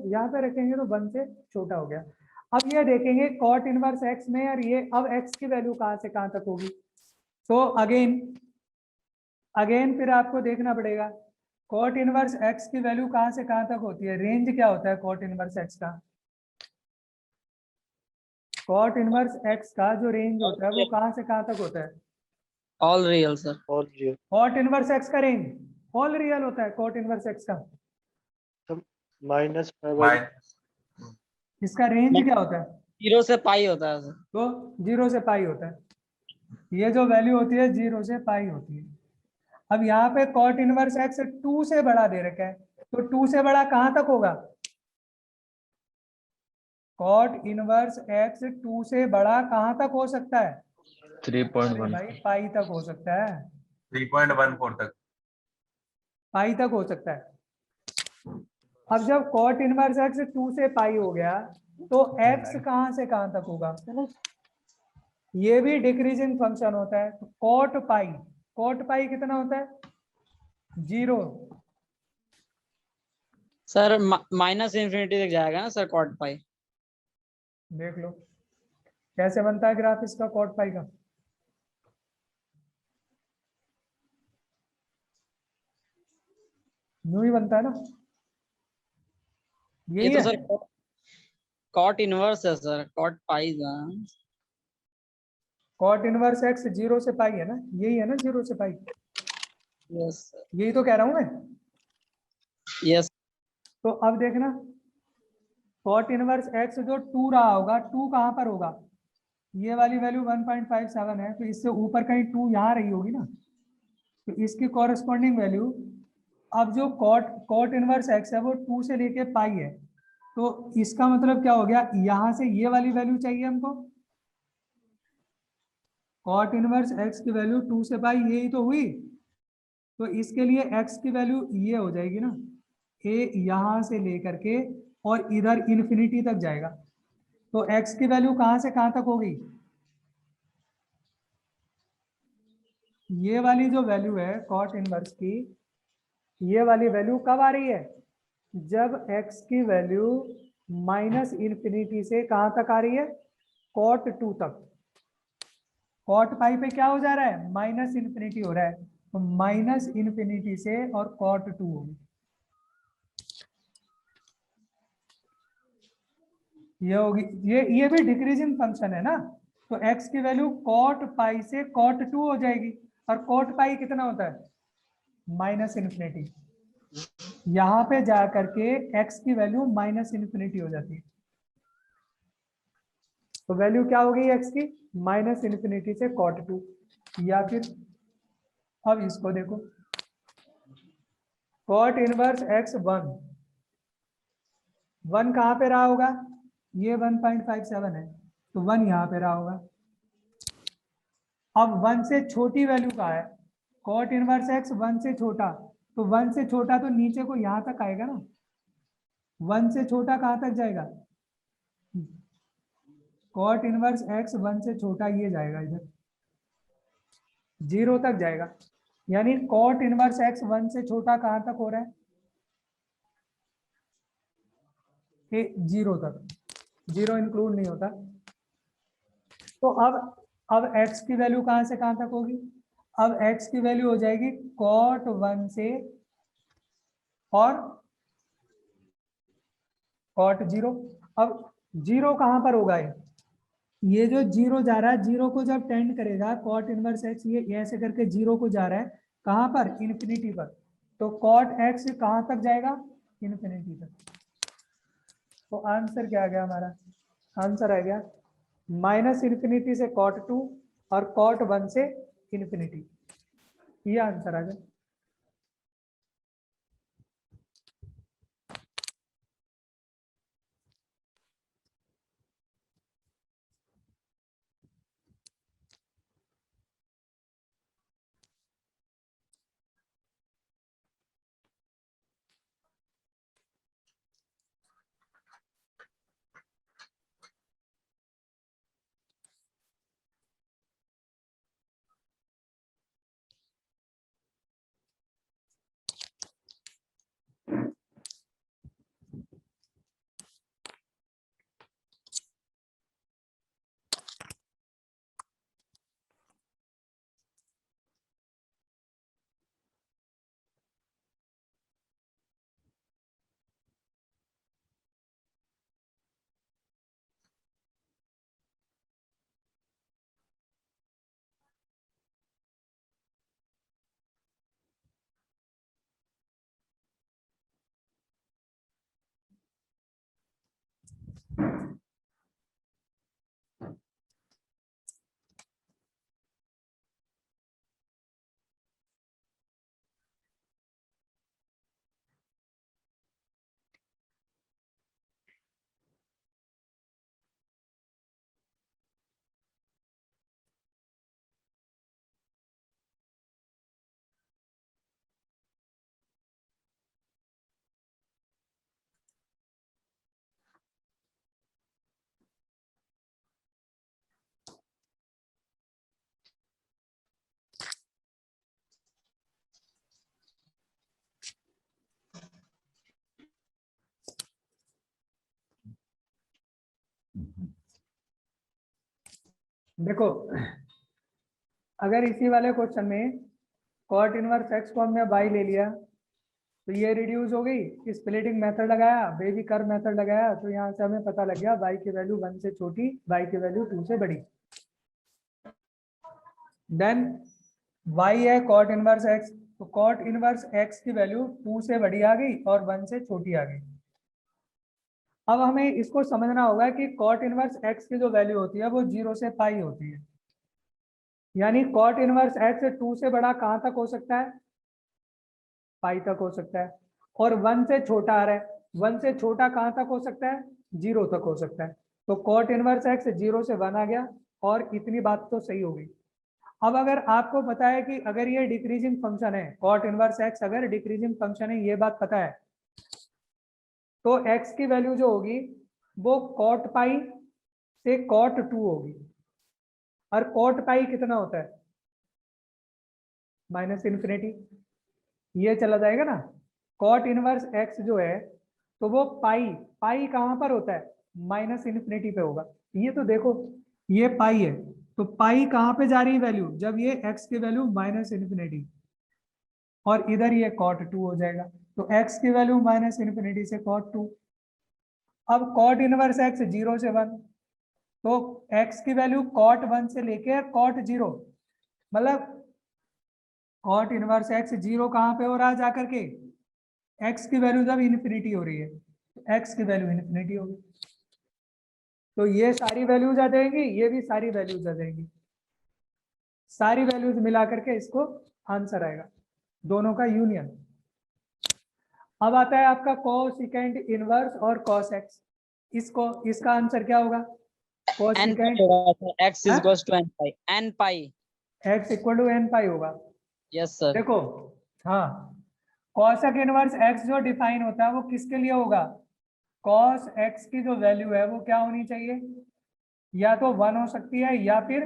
1 से छोटा हो गया। अब ये देखेंगे कॉट इनवर्स x में यार ये अब x की वैल्यू कहाँ से कहाँ तक होगी। तो अगेन फिर आपको देखना पड़ेगा कॉट इनवर्स x की वैल्यू कहाँ से कहाँ तक होती है, रेंज क्या होता है कॉट इनवर्स x का। कॉट इनवर्स x का जो रेंज होता है वो कहाँ से कहाँ तक होता है, ऑल रियल सर। और ये कॉट इनवर्स x का रेंज ऑल रियल होता है। कॉट इनवर्स x का माइनस इसका रेंज क्या होता है, 0 से पाई होता है सर। तो 0 से पाई होता है। ये जो वैल्यू होती है 0 से पाई होती है। अब यहाँ पे कॉट इनवर्स x 2 से बड़ा दे रखा है, तो 2 से बड़ा कहाँ तक होगा, कॉट इनवर्स x 2 से बड़ा कहाँ तक हो सकता है, 3.1 भाई पाई तक हो सकता है, 3.14 तक। पाई तक हो सकता है। अब जब कॉट इनवर्स x 2 से पाई हो गया तो x कहाँ से कहाँ तक होगा, ये भी डिक्रीजिंग फंक्शन होता है। तो कॉट पाई कितना होता है, 0। सर माइनस इन्फिनिटी तक जाएगा ना सर कॉट पाई। देख लो कैसे बनता है ग्राफ इसका कॉट पाई का। यूं ही बनता है ना, ये यही तो है। सर कॉट इनवर्स है सर, कॉट पाई का। कॉट इनवर्स x 0 से पाई है ना, यही है ना 0 से पाई, यस यही तो कह रहा हूं मैं। यस। तो अब देखना कॉट इनवर्स x जो 2 रहा होगा, 2 कहाँ पर होगा, ये वाली वैल्यू 1.57 है, तो इससे ऊपर कहीं 2 यहाँ रही होगी ना, तो इसकी कॉरेस्पॉन्डिंग वैल्यू, अब जो कॉट इनवर्स x है वो 2 से लेके पाई है, तो इसका मतलब क्या हो गया, यहाँ से ये वाली वैल्यू चाहिए हमको, कॉट इनवर्स x की वैल्यू 2 से पाई यही तो हुई, तो इसके लिए x की वैल्यू ये हो जाएगी ना, a यहां से लेकर के और इधर इन्फिनिटी तक जाएगा, तो x की वैल्यू कहां से कहां तक होगी, ये वाली जो वैल्यू है कॉट इनवर्स की, ये वाली वैल्यू कब आ रही है, जब x की वैल्यू माइनस इन्फिनिटी से कहां तक आ रही है, कॉट 2 तक। कॉट पाई पे क्या हो जा रहा है, माइनस इन्फिनिटी हो रहा है, तो माइनस इन्फिनिटी से और कॉट 2 होगी, ये होगी, ये भी डिक्रीजिंग फंक्शन है ना, तो x की वैल्यू कॉट पाई से कॉट 2 हो जाएगी, और कॉट पाई कितना होता है, माइनस इन्फिनिटी, यहां पे जा करके x की वैल्यू माइनस इन्फिनिटी हो जाती है, तो वैल्यू क्या हो गई x की, माइनस इन्फिनिटी से कॉट 2, या फिर अब इसको देखो कॉट इनवर्स x 1 कहां पे रहा होगा, ये 1.57 है, तो 1 यहां पे रहा होगा। अब 1 से छोटी वैल्यू कहाँ है, कॉट इनवर्स x 1 से छोटा, तो 1 से छोटा तो नीचे को यहां तक आएगा ना, 1 से छोटा कहां तक जाएगा, कॉट इनवर्स x 1 से छोटा ये जाएगा इधर 0 तक जाएगा, यानी कॉट इनवर्स x 1 से छोटा कहां तक हो रहा है, 0 तक, 0 इंक्लूड नहीं होता। तो अब x की वैल्यू कहां से कहां तक होगी, अब x की वैल्यू हो जाएगी कॉट 1 से और कॉट 0। अब 0 कहां पर होगा, ये जो 0 जा रहा है, 0 को जब टेंड करेगा कॉट इनवर्स x ये ऐसे करके 0 को जा रहा है कहां पर, इन्फिनिटी पर, तो cot x कहाँ तक जाएगा? इन्फिनिटी तक। तो आंसर क्या आ गया हमारा? आंसर आ गया माइनस इन्फिनिटी से cot 2 और cot 1 से इन्फिनिटी। ये आंसर आ गया। देखो अगर इसी वाले क्वेश्चन में cot इनवर्स x को हमने बाई ले लिया तो ये रिड्यूस हो गई, स्प्लिटिंग मेथड लगाया, बेबी कर्व मेथड लगाया, तो यहाँ से हमें पता लग गया बाई की वैल्यू 1 से छोटी, बाई की वैल्यू 2 से बड़ी। देन y है cot इनवर्स x, तो cot इनवर्स x की वैल्यू 2 से बड़ी आ गई और 1 से छोटी आ गई। अब हमें इसको समझना होगा कि cot इनवर्स x की जो वैल्यू होती है वो 0 से पाई होती है, यानी cot इनवर्स x 2 से बड़ा कहाँ तक हो सकता है? पाई तक हो सकता है। और 1 से छोटा आ रहा है, 1 से छोटा कहाँ तक हो सकता है? 0 तक हो सकता है। तो cot इनवर्स x 0 से 1 आ गया और इतनी बात तो सही हो गई। अब अगर आपको पता है कि अगर ये डिक्रीजिंग फंक्शन है, cot इनवर्स x अगर डिक्रीजिंग फंक्शन है, ये बात पता है, तो x की वैल्यू जो होगी वो cot पाई से cot 2 होगी। और cot पाई कितना होता है? Minus infinity. ये चला जाएगा ना। cot इनवर्स x जो है तो वो पाई कहाँ पर होता है? माइनस इन्फिनिटी पे होगा। ये तो देखो ये पाई है, तो पाई कहाँ पे जा रही है वैल्यू? जब ये x की वैल्यू माइनस इन्फिनिटी, और इधर ये cot 2 हो जाएगा, तो x की वैल्यू माइनस इन्फिनिटी से cot 2। अब cot इनवर्स x 0 से 1, तो x की वैल्यू cot 1 से लेके cot 0, मतलब cot इनवर्स x 0 कहाँ पे हो रहा है जाकर के? x की वैल्यू जब इन्फिनिटी हो रही है तो x की वैल्यू इन्फिनिटी होगी, तो ये सारी वैल्यूज आ जाएंगी, ये भी सारी वैल्यूज आ जाएंगी, सारी वैल्यूज मिला करके इसको आंसर आएगा, दोनों का यूनियन। अब आता है आपका कोसिकेंट इनवर्स और cos x। इसका आंसर क्या होगा? Cosecant x is equals to n pi, n pi। x equal to n pi होगा। Yes sir. देखो हाँ, कॉसेक इनवर्स x जो डिफाइन होता है वो किसके लिए होगा? cos x की जो वैल्यू है वो क्या होनी चाहिए? या तो 1 हो सकती है या फिर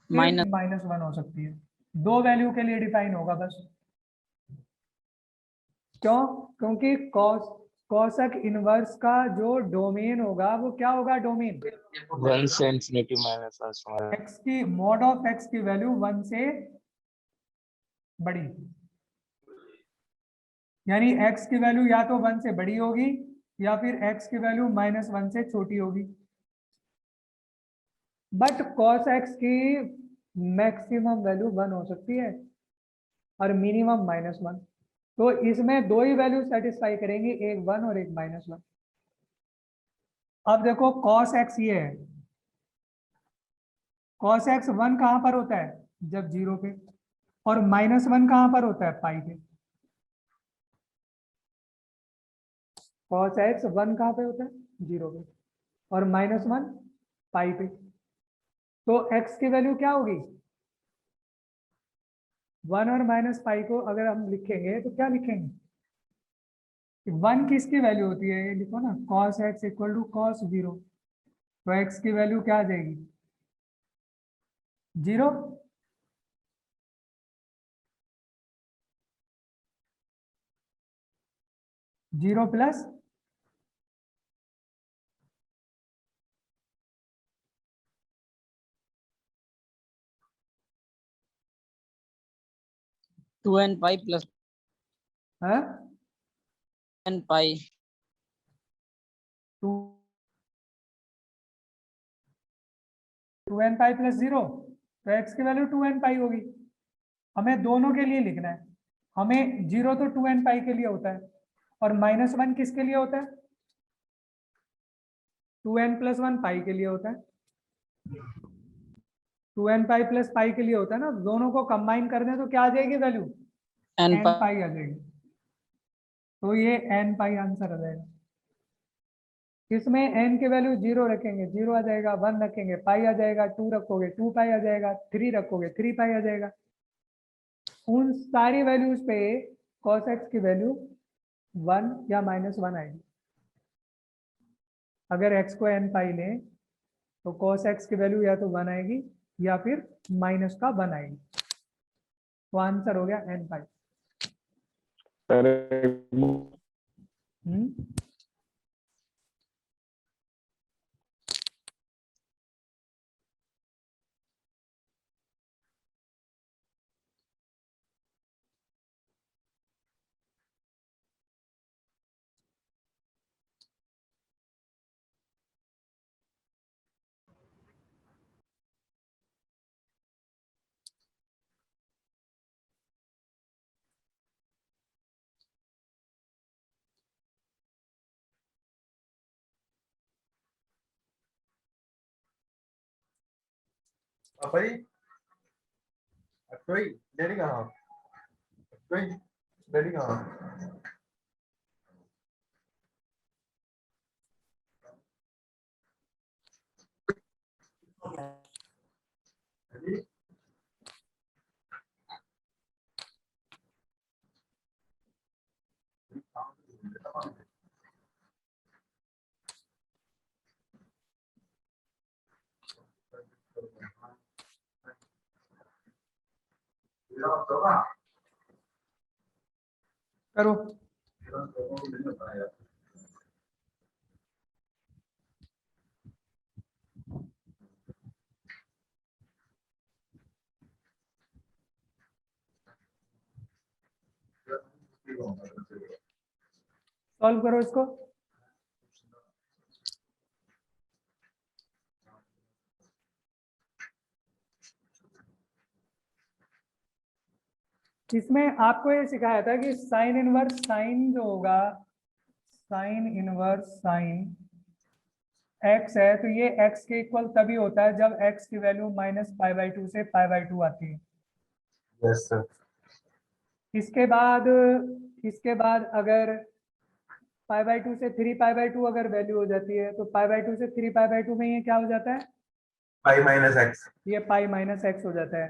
माइनस 1 हो सकती है। दो वैल्यू के लिए डिफाइन होगा बस। क्यों? क्योंकि कॉसेक इनवर्स का जो डोमेन होगा वो क्या होगा? डोमेन 1 से infinity minus r x की मॉड ऑफ x की वैल्यू 1 से बड़ी, यानी x की वैल्यू या तो 1 से बड़ी होगी या फिर x की वैल्यू -1 से छोटी होगी। बट cos x की मैक्सिमम वैल्यू 1 हो सकती है। और मिनिमम -1। तो इसमें दो ही वैल्यू सेटिस्फाई करेंगी, एक 1 और एक -1। अब देखो cos x ये है, cos x 1 कहां पर होता है? जब 0 पे, और -1 कहां पर होता है? पाई पे। cos x 1 कहां पे होता है? 0 पे, और -1 पाई पे। तो x की वैल्यू क्या होगी? 1 और माइनस पाई को अगर हम लिखेंगे तो क्या लिखेंगे? 1 किसकी वैल्यू होती है? ये लिखो ना, cos x equal to cos 0। तो x की वैल्यू क्या आ जाएगी? 0। Zero plus 2n pi plus है n पाई। 2n pi plus 0। तो x की वैल्यू 2n पाई होगी। हमें दोनों के लिए लिखना है। हमें 0 तो 2n पाई के लिए होता है, और -1 किसके लिए होता है? 2n प्लस 1 पाई के लिए होता है। 2n पाई प्लस पाई के लिए होता है ना। दोनों को कंबाइन कर दें तो क्या आ जाएगी वैल्यू? n n पाई आ जाएगी। तो ये n पाई आंसर आ जाएगा। इसमें n की वैल्यू 0 रखेंगे, 0 आ जाएगा। 1 रखेंगे, पाई आ जाएगा। 2 रखोगे, 2 पाई आ जाएगा। 3 रखोगे, 3 पाई आ जाएगा। उन सारी वैल्यूज पे cos x की वैल्यू 1 या -1 आएगी। अगर x को n पाई लें तो cos x की वैल्यू या तो 1 आएगी या फिर -1 आएगी। तो आंसर हो गया n पाई। पापा जी, अक्षय डैडी कहाँ? अक्षय डैडी कहाँ? करो। सॉल्व करो इसको। इसमें आपको ये सिखाया था कि साइन इनवर्स साइन जो होगा, साइन इनवर्स साइन x है, तो ये x के इक्वल तभी होता है जब x की वैल्यू -π/2 से π/2 आती है। Yes sir. इसके बाद अगर π/2 से 3π/2 अगर वैल्यू हो जाती है, तो π/2 से 3π/2 में ये क्या हो जाता है? Pi minus x. ये पाई माइनस एक्स हो जाता है।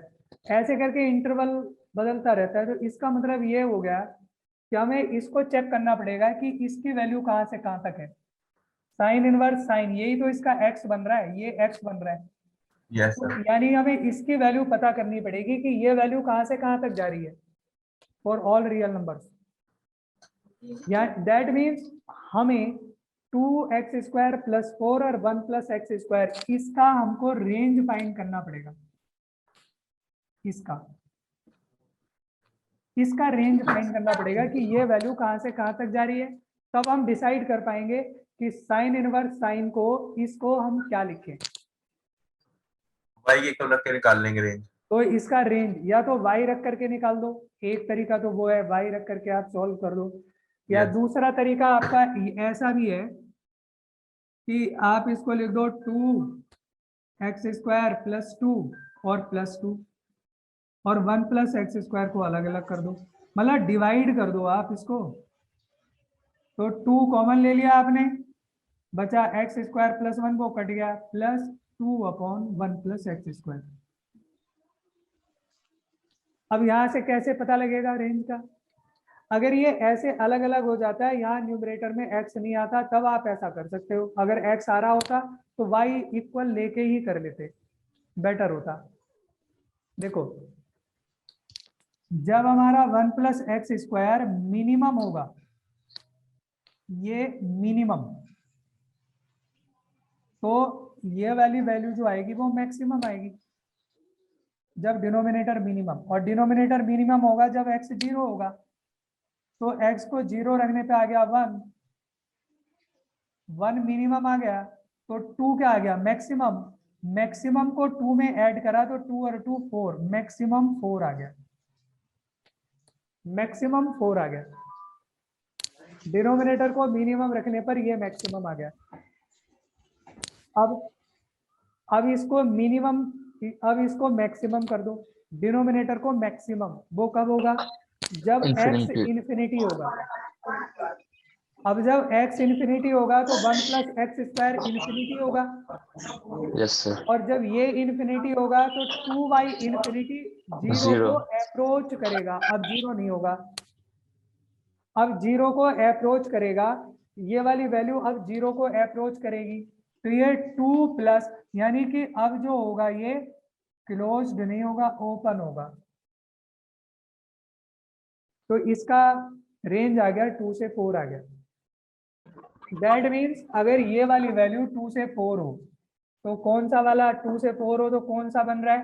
ऐसे करके इंटरवल बदलता रहता है। तो इसका मतलब ये हो गया कि हमें इसको चेक करना पड़ेगा कि इसकी वैल्यू कहाँ से कहाँ तक है। साइन इनवर्स साइन, यही तो इसका एक्स बन रहा है, ये एक्स बन रहा है। यस तो सर। यानी हमें इसकी वैल्यू पता करनी पड़ेगी कि ये वैल्यू कहाँ से कहाँ तक जा रही है फॉर ऑल रियल नंबर्स। या दैट मीन्स हमें 2x² + 4 और 1 + x², इसका हमको रेंज फाइंड करना पड़ेगा। इसका रेंज फाइंड करना पड़ेगा कि ये वैल्यू कहाँ से कहाँ तक जा रही है। तब हम डिसाइड कर पाएंगे कि साइन इनवर्स साइन को, इसको हम क्या लिखें। वाई के इक्वल रख के निकाल लेंगे रेंज। तो इसका रेंज या तो y रख करके निकाल दो, एक तरीका तो वो है y रख करके आप सॉल्व कर दो, या Yes. दूसरा तरीका आपका ऐसा भी है कि आप इसको लिख दो 2x² प्लस 2 और प्लस 2 और 1 प्लस x² को अलग अलग कर दो, मतलब डिवाइड कर दो आप इसको। तो 2 कॉमन ले लिया आपने, बचा x² प्लस 1 को कट गया, प्लस 2/1 प्लस x²। अब यहां से कैसे पता लगेगा रेंज का? अगर ये ऐसे अलग अलग हो जाता है, यहाँ न्यूमरेटर में x नहीं आता, तब आप ऐसा कर सकते हो। अगर x आ रहा होता तो y इक्वल लेके ही कर लेते, बेटर होता। देखो, जब हमारा 1 प्लस x² मिनिमम होगा, ये मिनिमम, तो ये वाली वैल्यू जो आएगी वो मैक्सिमम आएगी जब डिनोमिनेटर मिनिमम, और डिनोमिनेटर मिनिमम होगा जब x 0 होगा। तो x को 0 रखने पे आ गया 1 मिनिमम आ गया, तो 2 क्या आ गया? मैक्सिमम। मैक्सिमम को 2 में ऐड करा तो 2 और 2 4, मैक्सिमम 4 आ गया, मैक्सिमम 4 आ गया। डिनोमिनेटर को मिनिमम रखने पर ये मैक्सिमम आ गया। अब इसको मिनिमम, अब इसको मैक्सिमम कर दो, डिनोमिनेटर को मैक्सिमम। वो कब होगा? जब x इन्फिनिटी होगा। अब जब x इन्फिनिटी होगा तो 1 प्लस x² इन्फिनिटी होगा। Yes sir. और जब ये इन्फिनिटी होगा तो 2y इन्फिनिटी 0 को अप्रोच करेगा। अब 0 नहीं होगा, अब 0 को अप्रोच करेगा, ये वाली वैल्यू अब 0 को अप्रोच करेगी। तो ये 2 प्लस, यानी कि अब जो होगा ये क्लोज्ड नहीं होगा, ओपन होगा। तो इसका रेंज आ गया 2 से 4 आ गया। दैट मीन्स अगर ये वाली वैल्यू 2 से 4 हो, तो कौन सा वाला 2 से 4 हो, तो कौन सा बन रहा है?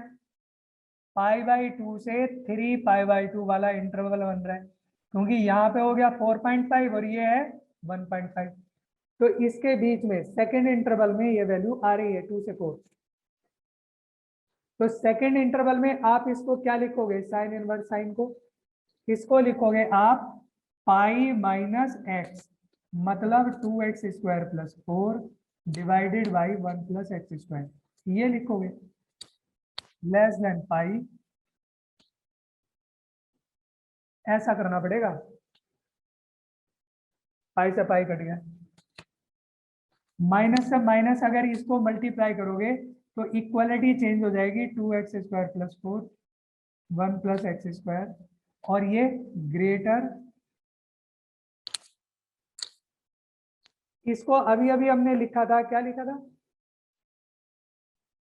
π/2 से 3π/2 वाला इंटरवल बन रहा है, क्योंकि यहाँ पे हो गया 4.5 और ये है 1.5। तो इसके बीच में सेकेंड इंटरवल में ये वैल्यू आ रही है 2 से 4। तो सेकेंड इंटरवल में आप इसको क्या लिखोगे? साइन इनवर्स साइन को इसको लिखोगे आप पाई माइनस एक्स, मतलब 2x² plus 4 divided by 1 plus x², ये लिखोगे लेस देन पाई। ऐसा करना पड़ेगा, पाई से पाई कट गया, माइनस से माइनस अगर इसको मल्टीप्लाई करोगे तो इक्वलिटी चेंज हो जाएगी, 2x² प्लस 4 1 प्लस x², और ये ग्रेटर, इसको अभी अभी हमने लिखा था, क्या लिखा था?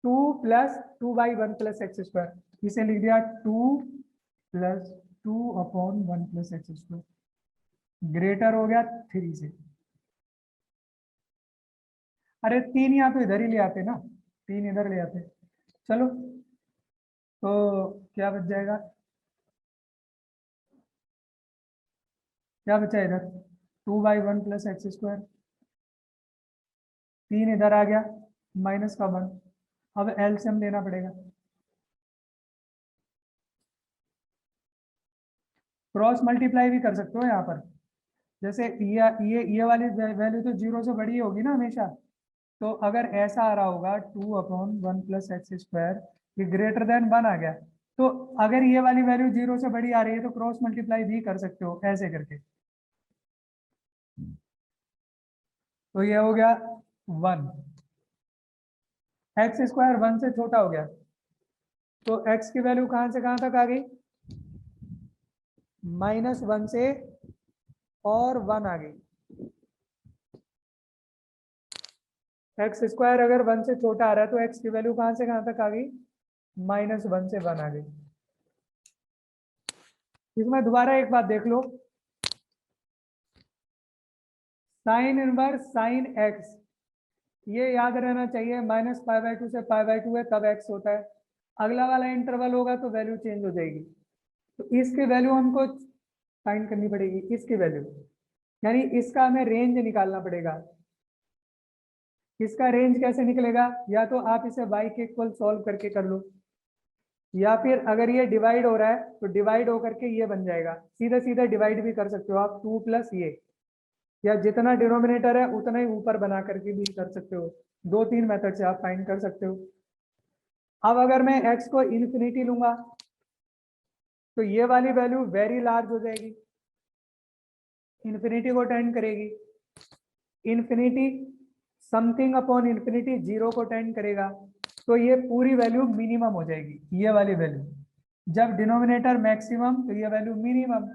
2 प्लस 2/1 प्लस x², इसे लिख दिया 2 प्लस 2/1 प्लस x², ग्रेटर हो गया 3 से। अरे 3 यहाँ तो इधर ही ले आते ना, 3 इधर ले आते। चलो, तो क्या बच जाएगा? क्या बचा इधर? 2/1 प्लस x², 3 इधर आ गया, माइनस का 1। अब एलसीएम लेना पड़ेगा, क्रॉस मल्टीप्लाई भी कर सकते हो यहाँ पर। जैसे ये वाली वैल्यू तो 0 से बड़ी होगी ना हमेशा, तो अगर ऐसा आ रहा होगा 2/1 प्लस x², ये ग्रेटर देन 1 आ गया, तो अगर ये वाली वैल्यू 0 से बड़ी आ रही है तो क्रॉस मल्टीप्लाई भी कर सकते हो ऐसे करके। तो ये हो गया 1, x² 1 से छोटा हो गया, तो x की वैल्यू कहां से कहां तक आ गई? -1 से और 1 आ गई। x² अगर 1 से छोटा आ रहा है तो x की वैल्यू कहां से कहां तक आ गई? -1 से 1 आ गई। इसमें दोबारा एक बात देख लो, साइन इनवर्स साइन x, ये याद रहना चाहिए, -π/2 से π/2 है तब x होता है। अगला वाला इंटरवल होगा तो वैल्यू चेंज हो जाएगी, तो इसकी वैल्यू हमको फाइंड करनी पड़ेगी, इसकी वैल्यू, यानी इसका हमें रेंज निकालना पड़ेगा। इसका रेंज कैसे निकलेगा? या तो आप इसे y के इक्वल सॉल्व करके कर लो, या फिर अगर ये डिवाइड हो रहा है तो डिवाइड होकर के ये बन जाएगा, सीधा सीधा डिवाइड भी कर सकते हो आप, 2 प्लस ये, या जितना डिनोमिनेटर है उतना ही ऊपर बना करके भी कर सकते हो। 2-3 मेथड से आप फाइंड कर सकते हो। अब अगर मैं x को इन्फिनिटी लूंगा तो ये वाली वैल्यू वेरी लार्ज हो जाएगी, इन्फिनिटी को टेंड करेगी। इन्फिनिटी समथिंग अपॉन इन्फिनिटी 0 को टेंड करेगा, तो ये पूरी वैल्यू मिनिमम हो जाएगी, ये वाली वैल्यू। जब डिनोमिनेटर मैक्सिमम तो ये वैल्यू मिनिमम,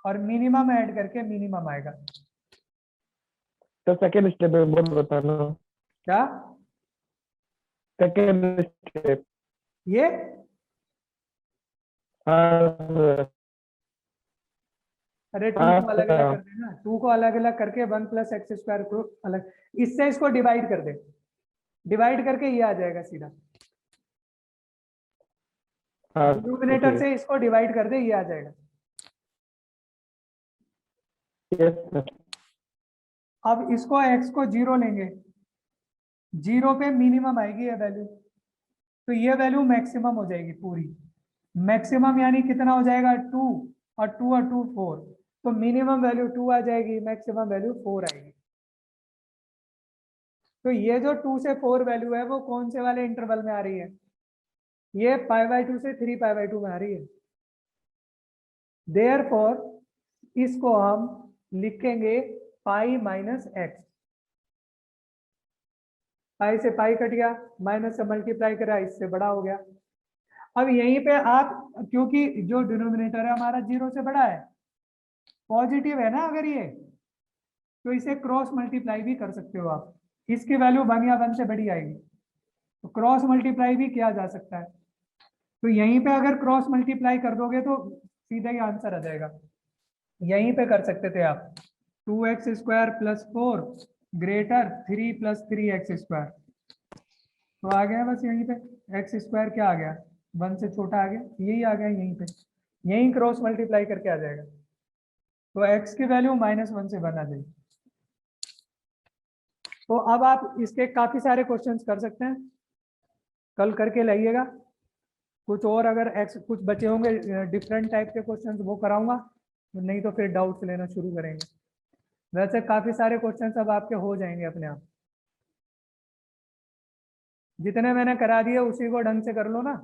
और मिनिमम ऐड करके मिनिमम आएगा। तो सेकंड स्टेप में बोल बताना। क्या सेकंड स्टेप। ये हाँ अरे 2 हाँ, को अलग अलग कर देना, 2 को अलग अलग करके 1 प्लस एक्स स्क्वायर को अलग, इससे इसको डिवाइड कर दे, डिवाइड करके ये आ जाएगा सीधा। हाँ, डिनोमिनेटर से इसको डिवाइड कर दे, ये आ जाएगा। Yes sir. अब इसको x को 0 लेंगे, 0 पे मिनिमम आएगी ये वैल्यू, तो ये वैल्यू मैक्सिमम हो जाएगी पूरी। मैक्सिमम यानी कितना हो जाएगा, 2 और 2 और 2 4, तो मिनिमम वैल्यू 2 आ जाएगी, मैक्सिमम वैल्यू 4 आएगी। तो ये जो 2 से 4 वैल्यू है वो कौन से वाले इंटरवल में आ रही है, ये π/2 से 3π/2 में आ रही है। देयरफॉर इसको हम लिखेंगे पाई माइनस एक्स, पाई से पाई कट गया, माइनस से मल्टीप्लाई करा, इससे बड़ा हो गया। अब यहीं पे आप, क्योंकि जो डिनोमिनेटर है हमारा 0 से बड़ा है, पॉजिटिव है ना अगर ये, तो इसे क्रॉस मल्टीप्लाई भी कर सकते हो आप, इसकी वैल्यू 1 या 1 से बड़ी आएगी, तो क्रॉस मल्टीप्लाई भी किया जा सकता है। तो यहीं पे अगर क्रॉस मल्टीप्लाई कर दोगे तो सीधा ही आंसर आ जाएगा। यहीं पे कर सकते थे आप, 2x square plus 4 greater 3 plus 3x square, तो आ गया बस यहीं पे एक्स स्क्वायर क्या आ गया, 1 से छोटा आ गया, यही आ गया यहीं पे, यहीं क्रॉस मल्टीप्लाई करके आ जाएगा। तो x की वैल्यू -1 से 1 आ जाएगी। तो अब आप इसके काफी सारे क्वेश्चंस कर सकते हैं, कल करके लाइएगा। कुछ और अगर एक्स कुछ बचे होंगे डिफरेंट टाइप के क्वेश्चंस वो कराऊंगा, नहीं तो फिर डाउट्स लेना शुरू करेंगे। वैसे काफी सारे क्वेश्चंस अब आपके हो जाएंगे अपने आप, जितने मैंने करा दिए उसी को ढंग से कर लो ना,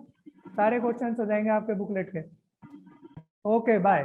सारे क्वेश्चंस हो जाएंगे आपके बुकलेट के। Okay bye.